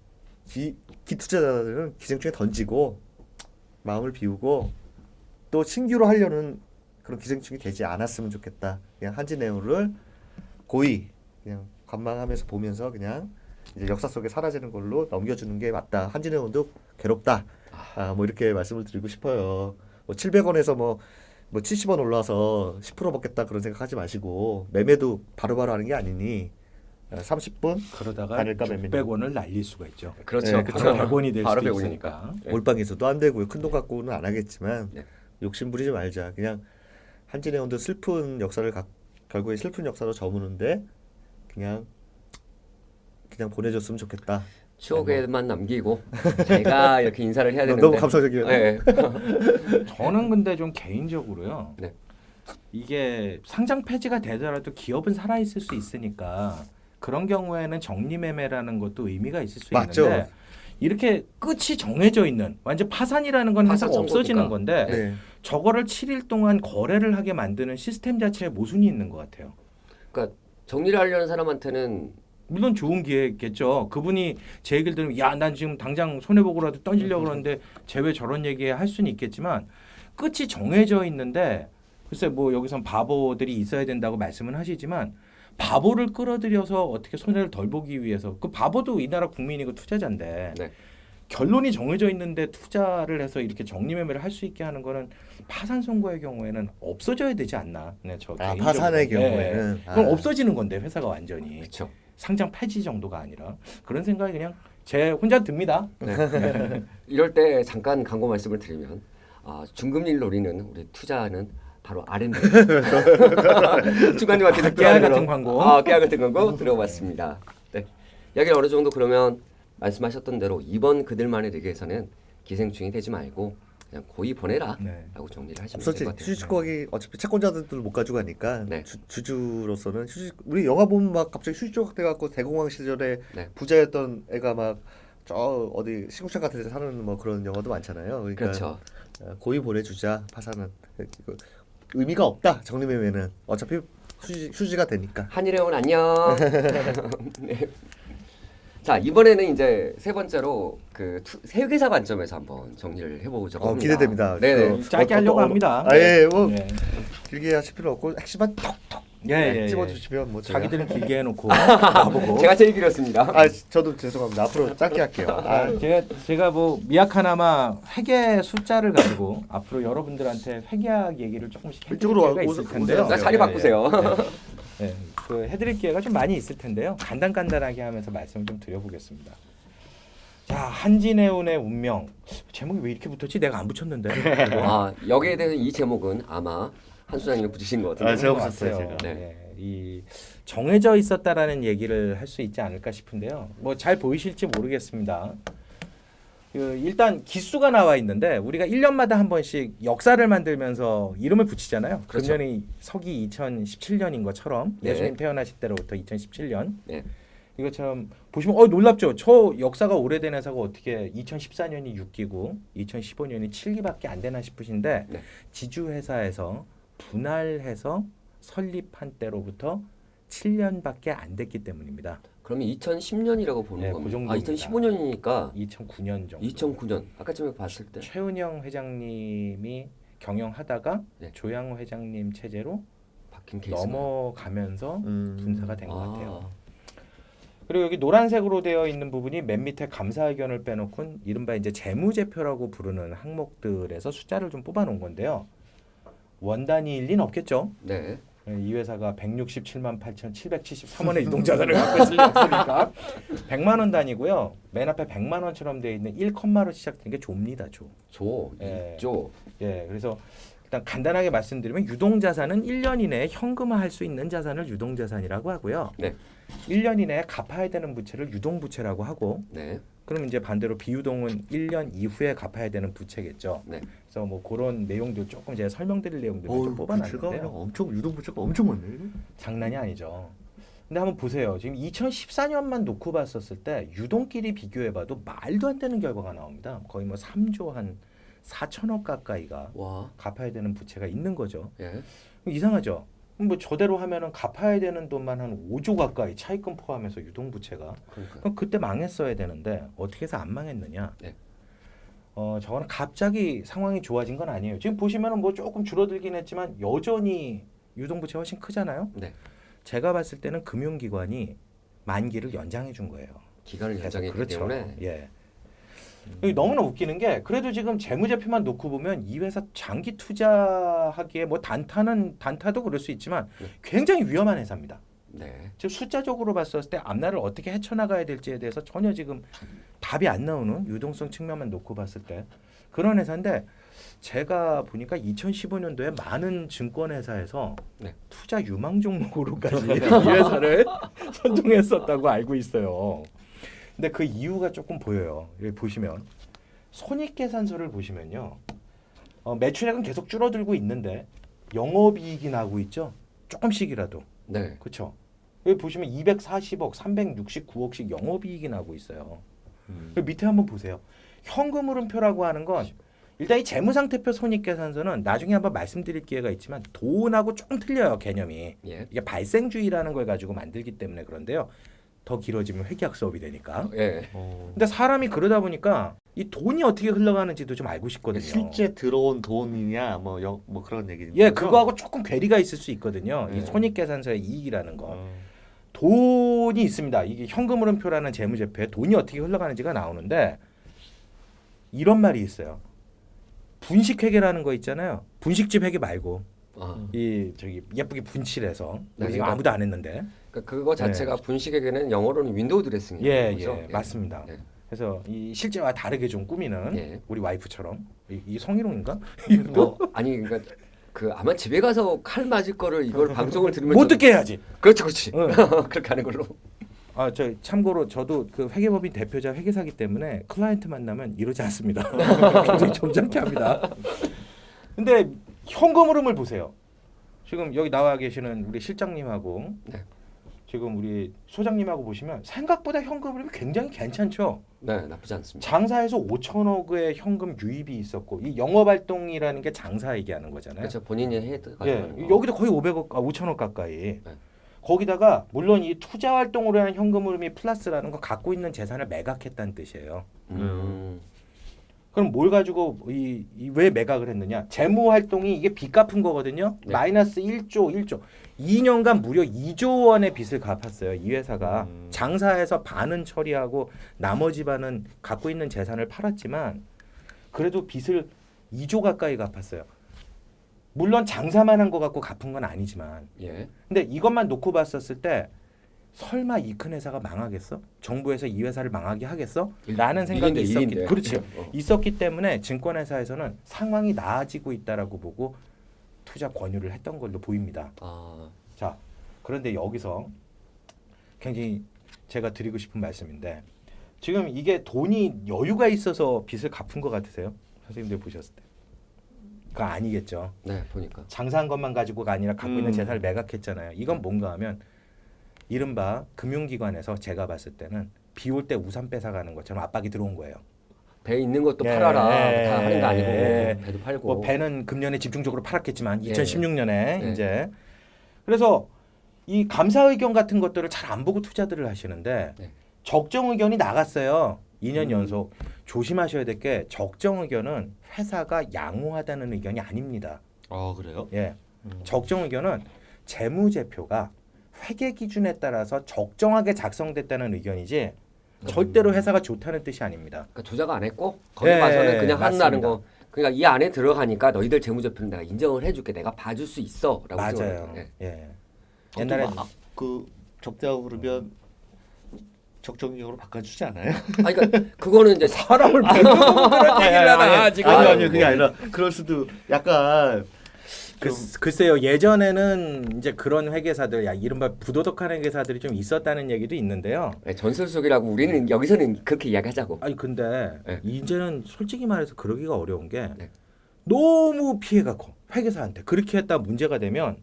기투자자들은 기생충에 던지고 마음을 비우고 또 신규로 하려는 그런 기생충이 되지 않았으면 좋겠다. 그냥 한진에어를 고의 그냥 관망하면서 보면서 그냥 이제 역사 속에 사라지는 걸로 넘겨주는 게 맞다. 한진해운도 괴롭다. 뭐 이렇게 말씀을 드리고 싶어요. 뭐 700원에서 뭐 70원 올라와서 10% 먹겠다 그런 생각하지 마시고 매매도 바로바로 하는 게 아니니 30분 그러다가 단일가 매매 600원을 날릴 수가 있죠. 그렇죠. 네, 바로 100원이 될 바로 수도 100원이니까. 있으니까. 네. 몰빵에서도 안 되고요. 큰 돈 갖고는 안 하겠지만 네. 욕심 부리지 말자. 그냥 한진해운도 슬픈 역사를 결국에 슬픈 역사로 저무는데 그냥 보내줬으면 좋겠다. 추억에만 남기고 제가 이렇게 인사를 해야 되는데 너무 감성적이에요. 네. 저는 근데 좀 개인적으로요. 네. 이게 상장 폐지가 되더라도 기업은 살아 있을 수 있으니까 그런 경우에는 정리매매라는 것도 의미가 있을 수 맞죠. 있는데 이렇게 끝이 정해져 있는 완전 파산이라는 건 파산 회사가 없어지는 청구니까. 건데 네. 저거를 7일 동안 거래를 하게 만드는 시스템 자체에 모순이 있는 것 같아요. 그러니까 정리를 하려는 사람한테는 물론 좋은 기회겠죠. 그분이 제 얘기를 들으면 야, 난 지금 당장 손해보고라도 던지려고 그러는데 쟤 왜 저런 얘기 할 수는 있겠지만 끝이 정해져 있는데 글쎄 뭐 여기선 바보들이 있어야 된다고 말씀은 하시지만 바보를 끌어들여서 어떻게 손해를 덜 보기 위해서 그 바보도 이 나라 국민이고 투자자인데 네. 결론이 정해져 있는데 투자를 해서 이렇게 정리매매를 할 수 있게 하는 거는 파산 선고의 경우에는 없어져야 되지 않나. 네, 저 개인적으로. 파산의 네. 경우에는 그럼 없어지는 건데 회사가 완전히 그렇죠. 상장 폐지 정도가 아니라 그런 생각이 그냥 제 혼자 듭니다. 네. 이럴 때 잠깐 광고 말씀을 드리면 중금리를 노리는 우리 투자는 바로 R&D 중간님 마케팅 깨알 같은 광고. 깨알 같은 광고 들어봤습니다. 네. 여기 어느 정도 그러면 말씀하셨던 대로 이번 그들만의 리그에서는 기생충이 되지 말고 그냥 고이 보내라 네. 라고 정리를 하시면 될 없었지. 것 같아요. 휴지주택이 어차피 채권자들도 못 가져가니까 네. 주주로서는 우리 영화 보면 막 갑자기 휴지조각 돼갖고 대공황 시절에 네. 부자였던 애가 막 저 어디 시궁창 같은 데 사는 뭐 그런 영화도 많잖아요. 그러니까 그렇죠. 고이 보내주자. 파산은 이거 의미가 없다. 정리매매는 어차피 휴지가 되니까. 한일회원 안녕. 네. 자 이번에는 이제 세 번째로 그 세계사 관점에서 한번 정리를 해보자고 합니다. 기대됩니다. 네네. 짧게 하려고 합니다. 뭐 네. 길게 하실 필요 없고 핵심만 톡톡 예, 예, 찍어주시면 뭐 제가. 자기들은 길게 해놓고 나보고. 제가 제일 길었습니다. 저도 죄송합니다. 앞으로 짧게 할게요. 제가 뭐 미약하나마 회계 숫자를 가지고 앞으로 여러분들한테 회계학 얘기를 조금씩 해드릴 이쪽으로 기회가 있을 텐데요. 자, 자리 바꾸세요. 네, 그 해드릴 기회가 좀 많이 있을 텐데요. 간단하게 하면서 말씀을 좀 드려보겠습니다. 자, 한진해운의 운명. 제목이 왜 이렇게 붙었지? 내가 안 붙였는데. 여기에 대해서 이 제목은 아마 한수장님이 붙이신 것 같은데. 제가 그런 것 붙였어요, 같아요. 제가. 네, 이 정해져 있었다라는 얘기를 할 수 있지 않을까 싶은데요. 뭐 잘 보이실지 모르겠습니다. 일단 기수가 나와 있는데 우리가 1년마다 한 번씩 역사를 만들면서 이름을 붙이잖아요. 그렇죠. 금년이 서기 2017년인 것처럼 네. 예수님 태어나실 때로부터 2017년. 네. 이것처럼 보시면 놀랍죠. 저 역사가 오래된 회사가 어떻게 2014년이 6기고 2015년이 7기밖에 안 되나 싶으신데 네. 지주회사에서 분할해서 설립한 때로부터 7년밖에 안 됐기 때문입니다. 그러면 2010년이라고 보는 네, 겁니다. 그 정도입니다. 2015년이니까 2009년 정도. 2009년. 아까쯤에 봤을 때. 최은영 회장님이 경영하다가 네. 조양호 회장님 체제로 바뀐 케이스가. 넘어가면서 분사가 된 것 같아요. 아, 그리고 여기 노란색으로 되어 있는 부분이 맨 밑에 감사 의견을 빼놓고 이른바 이제 재무제표라고 부르는 항목들에서 숫자를 좀 뽑아놓은 건데요. 원단위일 리는 없겠죠. 네. 이 회사가 167만 8,773원의 유동자산을 갖고 있을 리 없으니까 100만 원 단위고요. 맨 앞에 100만 원처럼 되어 있는 1컴마로 시작되는 게 조입니다. 조. 예. 조. 예, 그래서 일단 간단하게 말씀드리면 유동자산은 1년 이내에 현금화할 수 있는 자산을 유동자산이라고 하고요. 네. 1년 이내에 갚아야 되는 부채를 유동부채라고 하고 네. 그럼 이제 반대로 비유동은 1년 이후에 갚아야 되는 부채겠죠. 네. 그래서 뭐 그런 내용들 조금 제가 설명드릴 내용들 좀 뽑아놨는데요. 엄청 유동부채가 엄청 많네. 장난이 아니죠. 근데 한번 보세요. 지금 2014년만 놓고 봤었을 때 유동끼리 비교해봐도 말도 안 되는 결과가 나옵니다. 거의 뭐 3조 한 4천억 가까이가 와. 갚아야 되는 부채가 있는 거죠. 예. 이상하죠. 뭐 저대로 하면은 갚아야 되는 돈만 한 5조 가까이 차입금 포함해서 유동부채가. 그러니까. 그럼 그때 망했어야 되는데 어떻게 해서 안 망했느냐? 네. 저거는 갑자기 상황이 좋아진 건 아니에요. 지금 보시면은 뭐 조금 줄어들긴 했지만 여전히 유동부채 훨씬 크잖아요. 네. 제가 봤을 때는 금융기관이 만기를 연장해 준 거예요. 기간을 연장했기 그렇죠. 때문에 예. 여기 너무나 웃기는 게 그래도 지금 재무제표만 놓고 보면 이 회사 장기 투자하기에 뭐 단타도 그럴 수 있지만 네. 굉장히 위험한 회사입니다. 네. 지금 숫자적으로 봤을 때 앞날을 어떻게 헤쳐나가야 될지에 대해서 전혀 지금 답이 안 나오는 유동성 측면만 놓고 봤을 때 그런 회사인데 제가 보니까 2015년도에 많은 증권회사에서 네. 투자 유망 종목으로까지 이 회사를 선정했었다고 알고 있어요. 근데 그 이유가 조금 보여요. 여기 보시면 손익계산서를 보시면요. 매출액은 계속 줄어들고 있는데 영업이익이 나고 있죠. 조금씩이라도. 네. 그렇죠. 여기 보시면 240억, 369억씩 영업이익이 나고 있어요. 그 밑에 한번 보세요. 현금 흐름표라고 하는 건 일단 이 재무상태표 손익계산서는 나중에 한번 말씀드릴 기회가 있지만 돈하고 조금 틀려요 개념이. 예. 이게 발생주의라는 걸 가지고 만들기 때문에 그런데요. 더 길어지면 회계학 수업이 되니까. 예. 근데 사람이 그러다 보니까 이 돈이 어떻게 흘러가는지도 좀 알고 싶거든요. 실제 들어온 돈이냐 뭐 그런 얘기죠. 예, 그거하고 조금 괴리가 있을 수 있거든요. 이 네. 손익계산서의 이익이라는 거. 돈이 있습니다. 이게 현금 흐름표라는 재무제표에 돈이 어떻게 흘러가는지가 나오는데 이런 말이 있어요. 분식회계라는 거 있잖아요. 분식집 회계 말고 아, 이 저기 예쁘게 분칠해서 네, 지금 그러니까 아무도 안 했는데 그러니까 그거 자체가 분식에게는 영어로는 윈도우 드레싱이에요. 예, 그렇죠? 예, 맞습니다. 네. 그래서 이 실제와 다르게 좀 꾸미는 예. 우리 와이프처럼 이 성희롱인가? 아니 그러니까 그 아마 집에 가서 칼 맞을 거를 이걸 방송을 들으면 못 좀- 듣게 해야지. 그렇지, 그렇지. 응. 그렇게 하는 걸로. 아, 저 참고로 저도 그 회계법인 대표자 회계사기 때문에 클라이언트 만나면 이러지 않습니다. 굉장히 점잖게 합니다. 근데 현금 흐름을 보세요. 지금 여기 나와 계시는 우리 실장님하고 네. 지금 우리 소장님하고 보시면 생각보다 현금 흐름이 굉장히 괜찮죠. 네, 나쁘지 않습니다. 장사에서 5천억의 현금 유입이 있었고 이 영업 활동이라는 게 장사 얘기하는 거잖아요. 그렇죠. 본인이 해도 예, 여기도 거의 5천억 가까이. 네. 거기다가 물론 이 투자 활동으로 하는 현금 흐름이 플러스라는 거 갖고 있는 재산을 매각했다는 뜻이에요. 그럼 뭘 가지고 왜 매각을 했느냐? 재무 활동이 이게 빚 갚은 거거든요. 네. 마이너스 1조. 2년간 무려 2조 원의 빚을 갚았어요. 이 회사가 장사해서 반은 처리하고 나머지 반은 갖고 있는 재산을 팔았지만 그래도 빚을 2조 가까이 갚았어요. 물론 장사만 한 거 갖고 갚은 건 아니지만 예. 근데 이것만 놓고 봤었을 때 설마 이 큰 회사가 망하겠어? 정부에서 이 회사를 망하게 하겠어? 라는 생각이 있었기 그렇지. 있었기 때문에 증권회사에서는 상황이 나아지고 있다라고 보고 투자 권유를 했던 걸로 보입니다. 아, 자, 그런데 여기서 굉장히 제가 드리고 싶은 말씀인데 지금 이게 돈이 여유가 있어서 빚을 갚은 것 같으세요? 선생님들 보셨을 때. 그거 아니겠죠. 네, 보니까. 장사한 것만 가지고가 아니라 갖고 있는 음. 재산을 매각했잖아요. 이건 뭔가 하면 이른바 금융기관에서 제가 봤을 때는 비 올 때 우산 뺏어가는 것처럼 압박이 들어온 거예요. 배 있는 것도 예, 팔아라. 예, 다 하는 거 아니고 예. 배도 팔고. 뭐 배는 금년에 집중적으로 팔았겠지만 예. 2016년에 예. 이제 그래서 이 감사 의견 같은 것들을 잘 안 보고 투자들을 하시는데 네. 적정 의견이 나갔어요. 2년 연속. 조심하셔야 될 게 적정 의견은 회사가 양호하다는 의견이 아닙니다. 아 그래요? 예. 적정 의견은 재무제표가 회계 기준에 따라서 적정하게 작성됐다는 의견이지 절대로 회사가 좋다는 뜻이 아닙니다. 그러니까 조작 안 했고 거기 예, 가서는 그냥 맞습니다. 한다는 거. 그러니까 이 안에 들어가니까 너희들 재무제표는 내가 인정을 해줄게. 내가 봐줄 수 있어라고. 맞아요. 생각해요. 예. 예. 옛날에 옛날에 그 적대하고 그러면 적정적으로 바꿔주지 않아요? 아니 그러니까 그거는 이제 사람을 그런 얘기를 하나 지금. 아니요 그게 아니라 그럴 수도 약간 글쎄요 예전에는 이제 그런 회계사들 이른바 부도덕한 회계사들이 좀 있었다는 얘기도 있는데요. 네, 전설 속이라고 우리는 여기서는 그렇게 이야기하자고. 아니 근데 네. 이제는 솔직히 말해서 그러기가 어려운 게 네. 너무 피해가 커 회계사한테 그렇게 했다 문제가 되면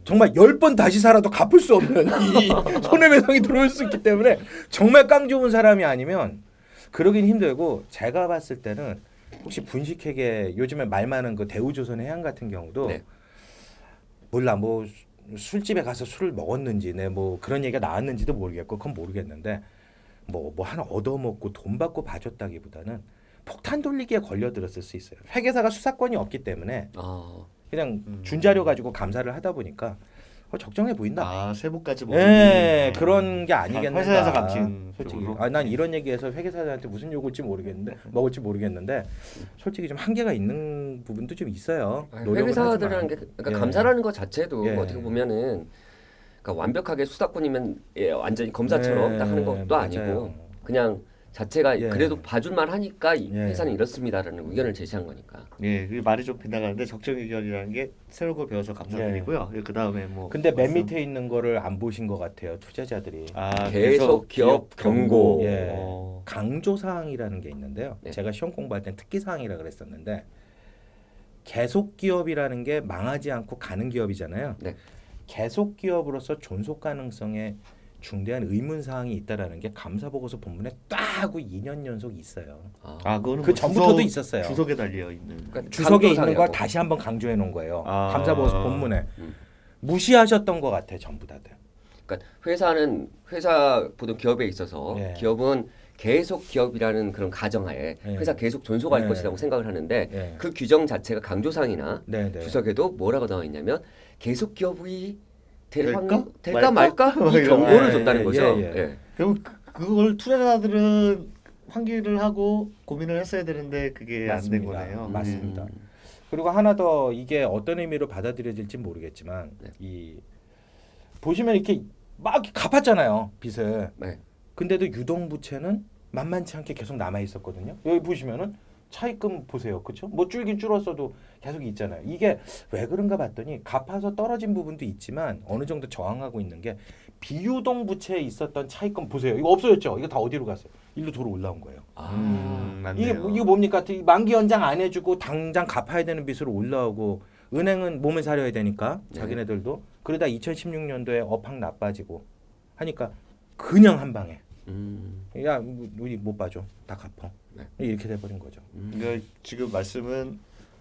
정말 10번 다시 살아도 갚을 수 없는 이 손해배상이 들어올 수 있기 때문에 정말 깡 좋은 사람이 아니면 그러긴 힘들고 제가 봤을 때는 혹시 분식회계 요즘에 말 많은 그 대우조선해양 같은 경우도 네. 몰라 뭐 술집에 가서 술을 먹었는지 뭐 그런 얘기가 나왔는지도 모르겠고 그건 모르겠는데 뭐 하나 얻어먹고 돈 받고 봐줬다기보다는 폭탄 돌리기에 걸려들었을 수 있어요. 회계사가 수사권이 없기 때문에 아, 그냥 준 자료 가지고 감사를 하다 보니까 적정해 보인다. 아 세부까지 보고. 예, 그런 게 아니겠는가. 회사에서 감춘 솔직히. 쪽으로? 아, 난 이런 얘기해서 회계사들한테 무슨 욕을지 모르겠는데 먹을지 모르겠는데 솔직히 좀 한계가 있는 부분도 좀 있어요. 노력은 회계사들이라는 게 하지만. 그러니까 예. 감사라는 것 자체도 예. 어떻게 보면은 그러니까 완벽하게 수사권이면 완전히 검사처럼 네, 딱 하는 것도 맞아요. 아니고 그냥 자체가 예. 그래도 봐줄만 하니까 이 예. 회사는 이렇습니다라는 의견을 제시한 거니까. 예, 그 말이 좀 빗나가는데 적정 의견이라는 게 새로운 걸 배워서 감사드리고요. 그 다음에 뭐. 근데 맨 말씀- 밑에 있는 거를 안 보신 것 같아요. 투자자들이. 아, 계속 기업 경고. 예. 어. 강조 사항이라는 게 있는데요. 네. 제가 시험 공부할 땐 특기 사항이라 그랬었는데 계속 기업이라는 게 망하지 않고 가는 기업이잖아요. 네. 계속 기업으로서 존속 가능성에 중대한 의문 사항이 있다라는 게 감사 보고서 본문에 딱 하고 2년 연속 있어요. 아, 그거는 그 뭐 전부터도 있었어요. 주석에 달려 있는. 그러니까 주석에 있는 걸 강조사항이라고. 다시 한번 강조해 놓은 거예요. 아. 감사 보고서 본문에 음. 무시하셨던 것 같아 전부 다들. 그러니까 회사는 회사 보통 기업에 있어서 예. 기업은 계속 기업이라는 그런 가정하에 예. 회사 계속 존속할 예. 것이라고 생각을 하는데 예. 그 규정 자체가 강조사항이나 네, 네. 주석에도 뭐라고 나와 있냐면 계속 기업이 될까? 될까 말까 말까? 이 경고를 예, 줬다는 예, 거죠. 예, 예. 예. 그럼 그걸 투자자들은 환기를 하고 고민을 했어야 되는데 그게 안 된 맞습니다. 거네요. 맞습니다. 그리고 하나 더 이게 어떤 의미로 받아들여질지 모르겠지만 네. 이 보시면 이렇게 막 갚았잖아요 빚을. 네. 근데도 유동부채는 만만치 않게 계속 남아 있었거든요. 여기 보시면은 차입금 보세요, 그렇죠? 뭐 줄긴 줄었어도 계속 있잖아요. 이게 왜 그런가 봤더니 갚아서 떨어진 부분도 있지만 어느 정도 저항하고 있는 게 비유동 부채에 있었던 차입금 보세요. 이거 없어졌죠? 이거 다 어디로 갔어요? 일로 돌아 올라온 거예요. 맞네요. 이게 뭡니까? 만기 연장 안 해주고 당장 갚아야 되는 빚으로 올라오고 은행은 몸을 사려야 되니까 네. 자기네들도 그러다 2016년도에 업황 나빠지고 하니까 그냥 한 방에 야 우리 못 봐줘 다 갚어 네. 이렇게 돼버린 거죠. 그러니까 지금 말씀은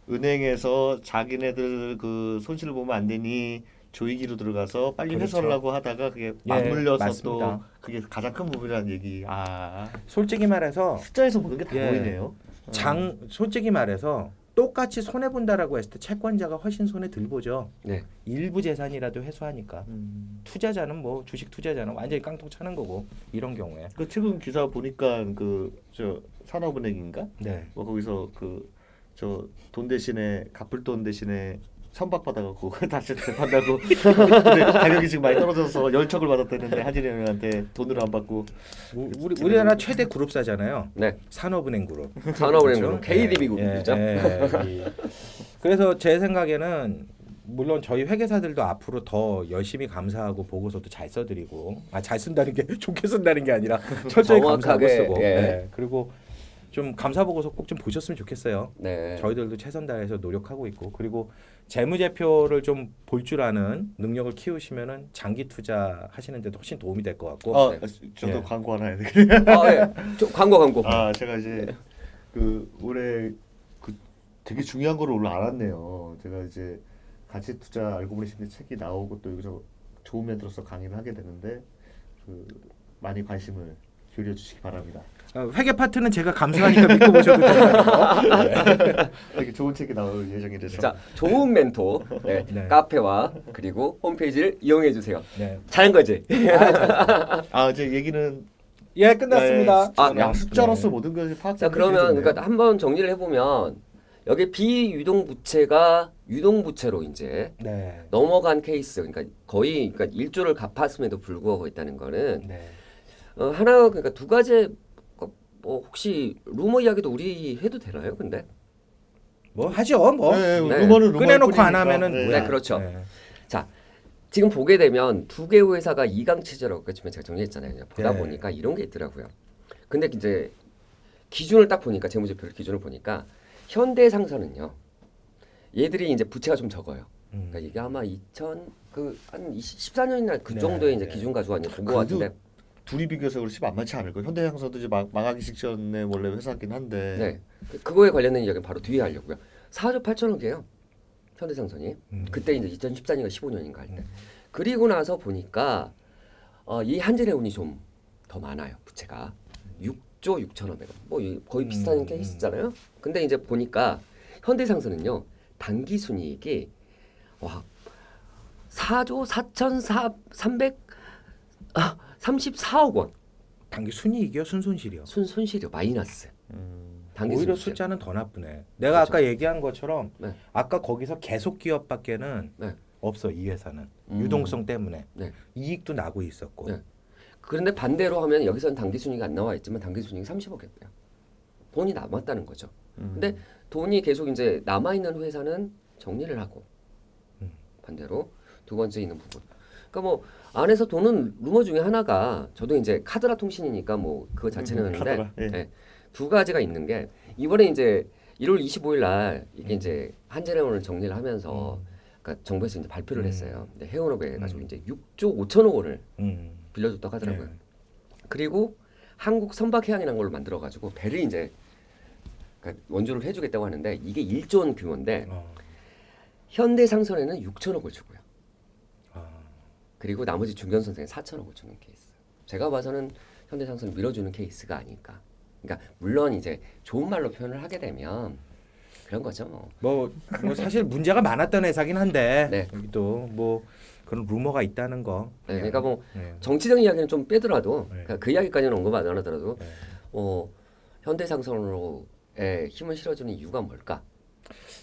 은행에서 자기네들 그 손실을 보면 안 되니 조이기로 들어가서 빨리 그렇죠. 회수하려고 하다가 그게 예, 맞물려서 맞습니다. 또 그게 가장 큰 부분이라는 얘기. 솔직히 말해서 숫자에서 보는 게 다 예. 보이네요. 솔직히 말해서 똑같이 손해 본다라고 했을 때 채권자가 훨씬 손해 덜 보죠. 네. 일부 재산이라도 회수하니까. 투자자는 뭐 주식 투자자는 완전히 깡통 차는 거고 이런 경우에. 그 최근 기사 보니까 그 저 산업은행인가? 네. 뭐 거기서 그 저 돈 대신에 갚을 돈 대신에 선박 받아갖고 다시 재판다고 근데 가격이 지금 많이 떨어져서 열척을 받았다는데 한진은행한테 돈으로 안 받고 우리나라 최대 그룹사잖아요. 네. 산업은행 그룹. 산업은행 그렇죠? 그룹 KDB 예, 그룹이죠. 그래서 제 생각에는 물론 저희 회계사들도 앞으로 더 열심히 감사하고 보고서도 잘 써드리고 잘 쓴다는 게 좋게 쓴다는 게 아니라 철저히 감사하고 정확하게, 쓰고 예. 네. 그리고 좀 감사 보고서 꼭 좀 보셨으면 좋겠어요. 네. 저희들도 최선 다해서 노력하고 있고 그리고 재무제표를 좀 볼 줄 아는 능력을 키우시면은 장기 투자 하시는데도 훨씬 도움이 될 것 같고. 네. 저도 예. 광고 하나 해야 되겠네요. 예. 광고. 제가 이제 그 올해 그 되게 중요한 거를 오늘 알았네요. 제가 이제 가치 투자 알고 보니 싶은 책이 나오고 또 여기서 좋은 멘트로서 강의를 하게 되는데 그 많이 관심을 기울여 주시기 바랍니다. 회계 파트는 제가 감사하니까 믿고 보셔도 됩니다. 되게 좋은 책이 나올 예정이라서. 자, 좋은 멘토 네. 네. 카페와 그리고 홈페이지를 이용해 주세요. 네. 잘한 거지. 이제 얘기는 예, 끝났습니다. 그냥 숫자로서 네. 모든 것을 파악. 자, 그러면 그러니까 한번 정리를 해보면 여기 비유동 부채가 유동 부채로 이제 네. 넘어간 케이스, 그러니까 거의 그러니까 1조를 갚았음에도 불구하고 있다는 거는 네. 하나 그러니까 두 가지 뭐 혹시 루머 이야기도 우리 해도 되나요? 근데 뭐 하죠. 뭐 네, 네. 루머는 꺼내놓고 안 뿐이니까. 하면은 네. 뭐야. 네, 그렇죠. 네. 자 지금 보게 되면 두 개의 회사가 이강 체제라고 지금 제가 정리했잖아요. 보다 네. 보니까 이런 게 있더라고요. 근데 이제 기준을 딱 보니까 재무제표 기준을 보니까 현대상선은요. 얘들이 이제 부채가 좀 적어요. 그러니까 이게 아마 2000한 14년이나 그 네, 정도의 이제 네. 기준 가지고 왔는 본것 그래도 같은데. 둘이 비교해서 그렇지 만만치 않을 거예요. 현대양서도 이제 망하기 직전에 원래 회사긴 한데. 네. 그거에 관련된 이야기는 바로 뒤에 하려고요. 4조 8천억이에요. 현대상선이. 그때 이제 2014년인가 15년인가 할 때. 그리고 나서 보니까 이 한진해운이 좀 더 많아요. 부채가 6조 6천억 원. 뭐 거의 비슷한 케이스잖아요. 근데 이제 보니까 현대상선은요. 단기 순이익이 와 4조 4,334억 원 단기 순이익이요, 순손실이요. 순손실이요. 마이너스. 단기 오히려 순실. 숫자는 더 나쁘네. 내가 그렇죠. 아까 얘기한 것처럼 네. 아까 거기서 계속 기업밖에는 네. 없어 이 회사는 음. 유동성 때문에 네. 이익도 나고 있었고. 네. 그런데 반대로 하면 여기서는 단기 순이익이 안 나와 있지만 단기 순이익이 30억이었대요. 돈이 남았다는 거죠. 근데 돈이 계속 이제 남아 있는 회사는 정리를 하고 반대로 두 번째 있는 부분. 그러니까 뭐 안에서 도는 루머 중에 하나가 저도 이제 카드라 통신이니까 뭐 그거 자체는 했는데 카드라, 예. 예, 두 가지가 있는 게 이번에 이제 1월 25일 날 이게 이제 한진해운을 정리를 하면서 그러니까 정부에서 이제 발표를 했어요. 근데 해운업에 가지고 이제 6조 5천억 원을 빌려줬다고 하더라고요. 네. 그리고 한국 선박해양이라는 걸로 만들어 가지고 배를 이제 그러니까 원조를 해주겠다고 하는데 이게 1조 원 규모인데 현대상선에는 6천억을 주고요. 그리고 나머지 중견선생에 4천억을 주는 케이스. 제가 봐서는 현대상선을 밀어주는 케이스가 아닐까. 그러니까 물론 이제 좋은 말로 표현을 하게 되면 그런 거죠. 뭐 사실 문제가 많았던 회사긴 한데 네. 여기도 뭐 그런 루머가 있다는 거. 네, 그러니까 뭐 네. 정치적인 이야기는 좀 빼더라도 네. 그러니까 그 이야기까지는 언급 안 하더라도 네. 현대상선으로에 힘을 실어주는 이유가 뭘까?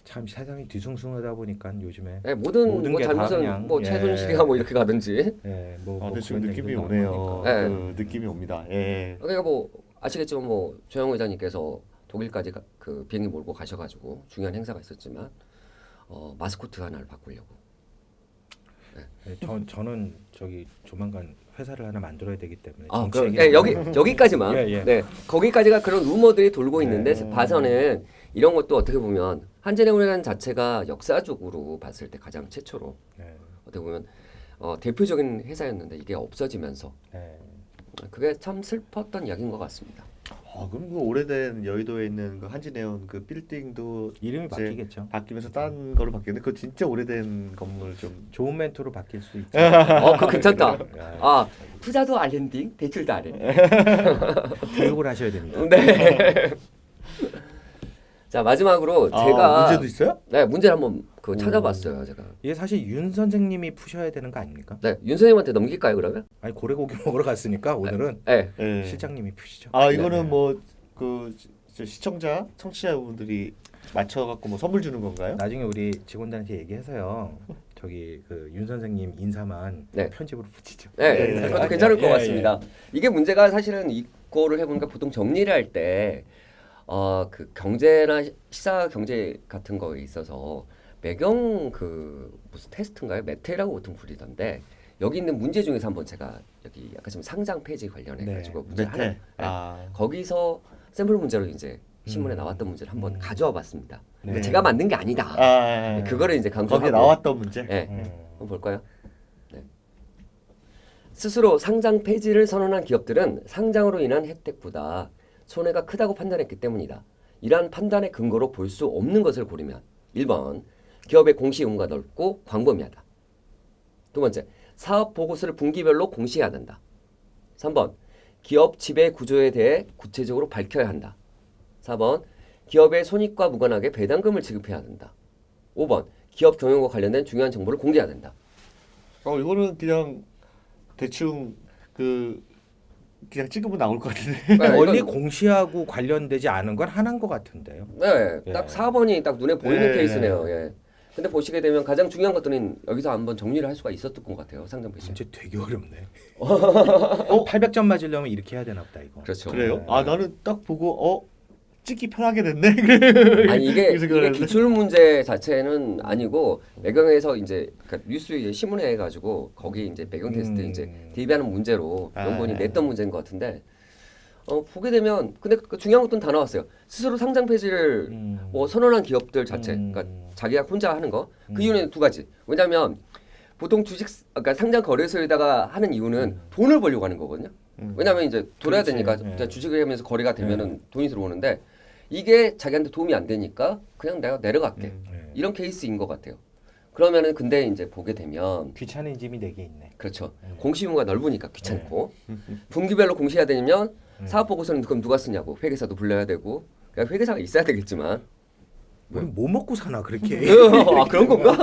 참 세상이 뒤숭숭하다 보니까 요즘에 네, 모든 모든 뭐 게다 잘못은 그냥, 뭐 예. 최순실이가 뭐 이렇게 가든지. 네, 근데 지금 그런 느낌이 얘기도 오네요. 나오니까. 네. 그 느낌이 옵니다. 예. 그러니까 뭐 아시겠지만 뭐 조영 회장님께서 독일까지 그 비행기 몰고 가셔가지고 중요한 행사가 있었지만 마스코트 하나를 바꾸려고. 네, 저는 저기 조만간 회사를 하나 만들어야 되기 때문에 아, 정치 그, 얘기는 여기까지만. 예, 예. 네, 거기까지가 그런 루머들이 돌고 있는데 네. 봐서는 이런 것도 어떻게 보면 한진해운이라는 자체가 역사적으로 봤을 때 가장 최초로 네, 어떻게 보면 대표적인 회사였는데 이게 없어지면서 네. 그게 참 슬펐던 이야기인 것 같습니다. 그럼 그 오래된 여의도에 있는 그 한진해운 그 빌딩도 이름이 이제 바뀌겠죠. 바뀌면서 딴 거로 바뀌는데 그 진짜 오래된 건물 좀 좋은 멘토로 바뀔 수 있죠. 그거 괜찮다. 네. 아, 투자도 알렌딩, 대출도 알렌. 교육을 하셔야 됩니다. 네. 자 마지막으로 제가 문제도 있어요? 네 문제를 한번 찾아봤어요 제가. 이게 사실 윤 선생님이 푸셔야 되는 거 아닙니까? 네, 윤 선생님한테 넘길까요 그러면? 아니 고래고기 먹으러 갔으니까 오늘은 네. 예. 실장님이 푸시죠. 이거는 네. 뭐 그 시청자, 청취자분들이 맞춰갖고 뭐 선물 주는 건가요? 나중에 우리 직원들한테 얘기해서요. 저기 그 윤 선생님 인사만 네. 편집으로 붙이죠. 네, 네. 그것도 괜찮을 것 예, 같습니다. 이게 문제가 사실은 이거를 해보니까 보통 정리를 할 때 그 경제나 시사 경제 같은 거에 있어서 매경 그 무슨 테스트인가요? 메테라고 보통 부르던데 여기 있는 문제 중에서 한번 제가 여기 약간 좀 상장 폐지 관련해 네. 가지고 문제 하나 메테. 거기서 샘플 문제로 이제 신문에 나왔던 문제를 한번 가져와 봤습니다. 그러니까 제가 만든 게 아니다. 네, 그거를 이제 강조하고 거기에 나왔던 문제. 네. 한번 볼까요? 네. 스스로 상장 폐지를 선언한 기업들은 상장으로 인한 혜택보다 손해가 크다고 판단했기 때문이다. 이러한 판단의 근거로 볼 수 없는 것을 고르면 1번 기업의 공시 의무가 넓고 광범위하다. 두 번째 사업 보고서를 분기별로 공시해야 한다. 3번 기업 지배 구조에 대해 구체적으로 밝혀야 한다. 4번 기업의 손익과 무관하게 배당금을 지급해야 된다. 5번 기업 경영과 관련된 중요한 정보를 공개해야 된다. 이거는 그냥 대충 그냥 찍으면 나올 것 같은데. 네, 원리 이건- 공시하고 관련되지 않은 건 하나인 것 같은데요. 네, 예. 딱 4번이 딱 눈에 보이는 네, 케이스네요. 예. 근데 보시게 되면 가장 중요한 것들은 여기서 한번 정리를 할 수가 있었던 것 같아요. 상장 폐지. 문제 되게 어렵네. 800점 맞으려면 이렇게 해야 되나 보다 이거. 그렇죠. 그래요? 네. 나는 딱 보고 찍기 편하게 됐네. 아니 이게 그래서 그러는데. 기출 문제 자체는 아니고 매경에서 이제 그러니까 뉴스 신문에 해가지고 거기 이제 매경 테스트 이제 대비하는 문제로 연구원이 냈던 문제인 것 같은데 보게 되면 근데 그 중요한 것들은 다 나왔어요. 스스로 상장 폐지를 뭐 선언한 기업들 자체, 그러니까 자기가 혼자 하는 거. 그 이유는 두 가지. 왜냐하면 보통 그러니까 상장 거래소에다가 하는 이유는 돈을 벌려고 하는 거거든요. 왜냐하면 이제 돌아야 그렇지. 되니까 네. 주식을 하면서 거래가 되면은 돈이 들어오는데 이게 자기한테 도움이 안 되니까 그냥 내가 내려갈게. 네. 이런 케이스인 것 같아요. 그러면은 근데 이제 보게 되면 귀찮은 짐이 4개 있네. 그렇죠. 공시 의무가 넓으니까 귀찮고 분기별로 공시해야 되면 사업 보고서는 그럼 누가 쓰냐고 회계사도 불러야 되고 그러니까 회계사가 있어야 되겠지만 우리 뭐 먹고 사나 그렇게. 아 그런 건가?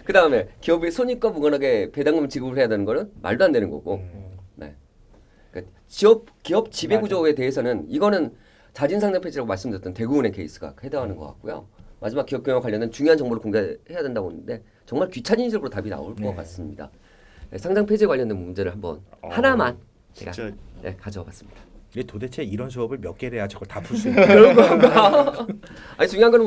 그 다음에 기업이 손익과 무관하게 배당금 지급을 해야 되는 거는 말도 안 되는 거고. 네. 그러니까 기업 지배 구조에 대해서는 이거는 자진상장 폐지라고 말씀드렸던 대구은행 케이스가 해당하는 것 같고요. 마지막 기업 경영 관련된 중요한 정보를 공개해야 된다고 했는데 정말 귀차니즘으로 답이 나올 것 같습니다. 네, 상장 폐지 관련된 문제를 한번 하나만 제가 진짜 가져와봤습니다. 이게 도대체 이런 수업을 몇 개를 해야 저걸 다 풀 수 있는 그런 건가? 아니 중요한 거는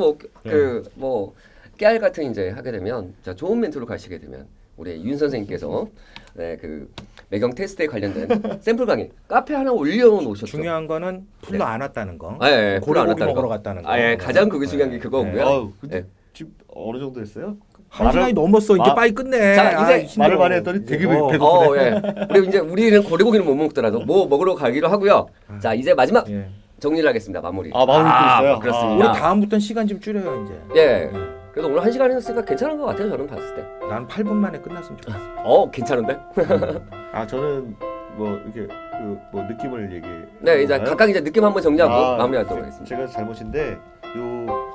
뭐 깨알 같은 이제 하게 되면 자 좋은 멘트로 가시게 되면 우리 윤 선생님께서 네, 그 매경 테스트에 관련된 샘플 강의 카페 하나 올려놓으셨죠. 중요한 거는 풀로 안 왔다는 거. 아, 예, 풀로 안 고래고기 왔다는 먹으러 거. 갔다는 거. 아, 예, 가장 그게 중요한 게 네. 그거고요. 아우, 근데 네. 지금 어느 정도 했어요? 한 시간이 넘었어. 이제 아, 빨리 끝내. 자, 이제 힘들어. 말을 많이 했더니 되게 배고프네. 예. 그리고 이제 우리는 고래고기를 못 먹더라도 뭐 먹으러 가기로 하고요. 자, 이제 마지막 예. 정리를 하겠습니다. 마무리. 아 마음이 또 있어요. 그렇습니다. 우리 다음부터는 시간 좀 줄여요 이제. 예. 그래도 오늘 1시간 했으니까 괜찮은 것 같아요. 저는 봤을 때. 난 8분 만에 끝났으면 좋겠어. 괜찮은데? 저는 뭐 이렇게 뭐 느낌을 얘기. 네, 이제 각각 이제 느낌 한번 정리하고 아, 마무리하도록 하겠습니다. 제가 잘못인데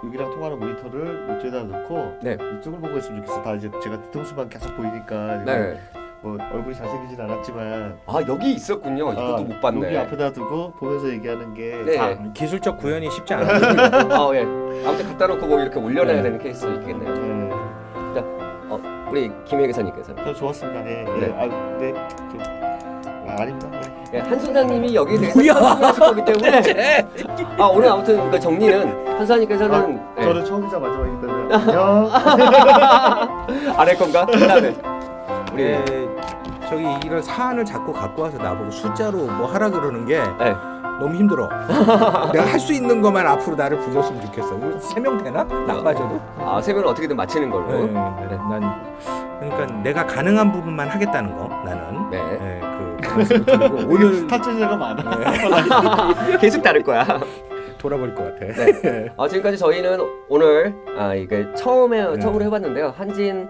여기랑 통화하는 모니터를 이쪽에다 놓고 네. 이쪽을 보고 있으면 좋겠어. 다 이제 제가 뒤통수만 계속 보이니까 네. 뭐 얼굴이 잘생기진 않았지만 아, 여기 있었군요. 이것도 못 봤네. 여기 앞에다 두고 보면서 얘기하는 게 네. 자, 기술적 구현이 쉽지 않아. 예. 아무튼 갖다 놓고 뭐 이렇게 올려놔야 되는 케이스도 있겠네요. 네. 우리 김혜 기사님께서는 저 좋았습니다. 네. 네. 네. 아닙니다. 네. 한 소장님이 여기에 대해서 설명하실 거기 때문에 오늘 아무튼 그 정리는 한 소장님께서는 저는 처음이자 마지막이기 때문에 안녕. 안 할 건가? 그다음에 우리 예, 저기 이런 사안을 자꾸 갖고 와서 나보고 숫자로 뭐 하라 그러는 게 네. 너무 힘들어. 내가 할 수 있는 것만 앞으로 나를 불렀으면 좋겠어. 우리 3명 되나? 나빠져도. 세면을 어떻게든 맞히는 걸로. 네, 난 그러니까 내가 가능한 부분만 하겠다는 거 나는. 네. 네, 그 말씀을 드리고 오늘 타짜자가 많아. 계속 다를 거야. 돌아버릴 것 같아. 네. 지금까지 저희는 오늘 이게 처음으로 해봤는데요. 한진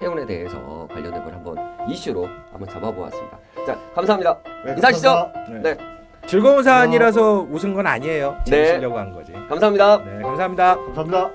해운에 대해서 관련된 걸 한번 이슈로 한번 잡아보았습니다. 자, 감사합니다. 네, 인사하시죠. 감사합니다. 네, 즐거운 사안이라서 웃은 건 아니에요. 네. 재밌으려고 한 거지. 감사합니다. 네, 감사합니다. 감사합니다.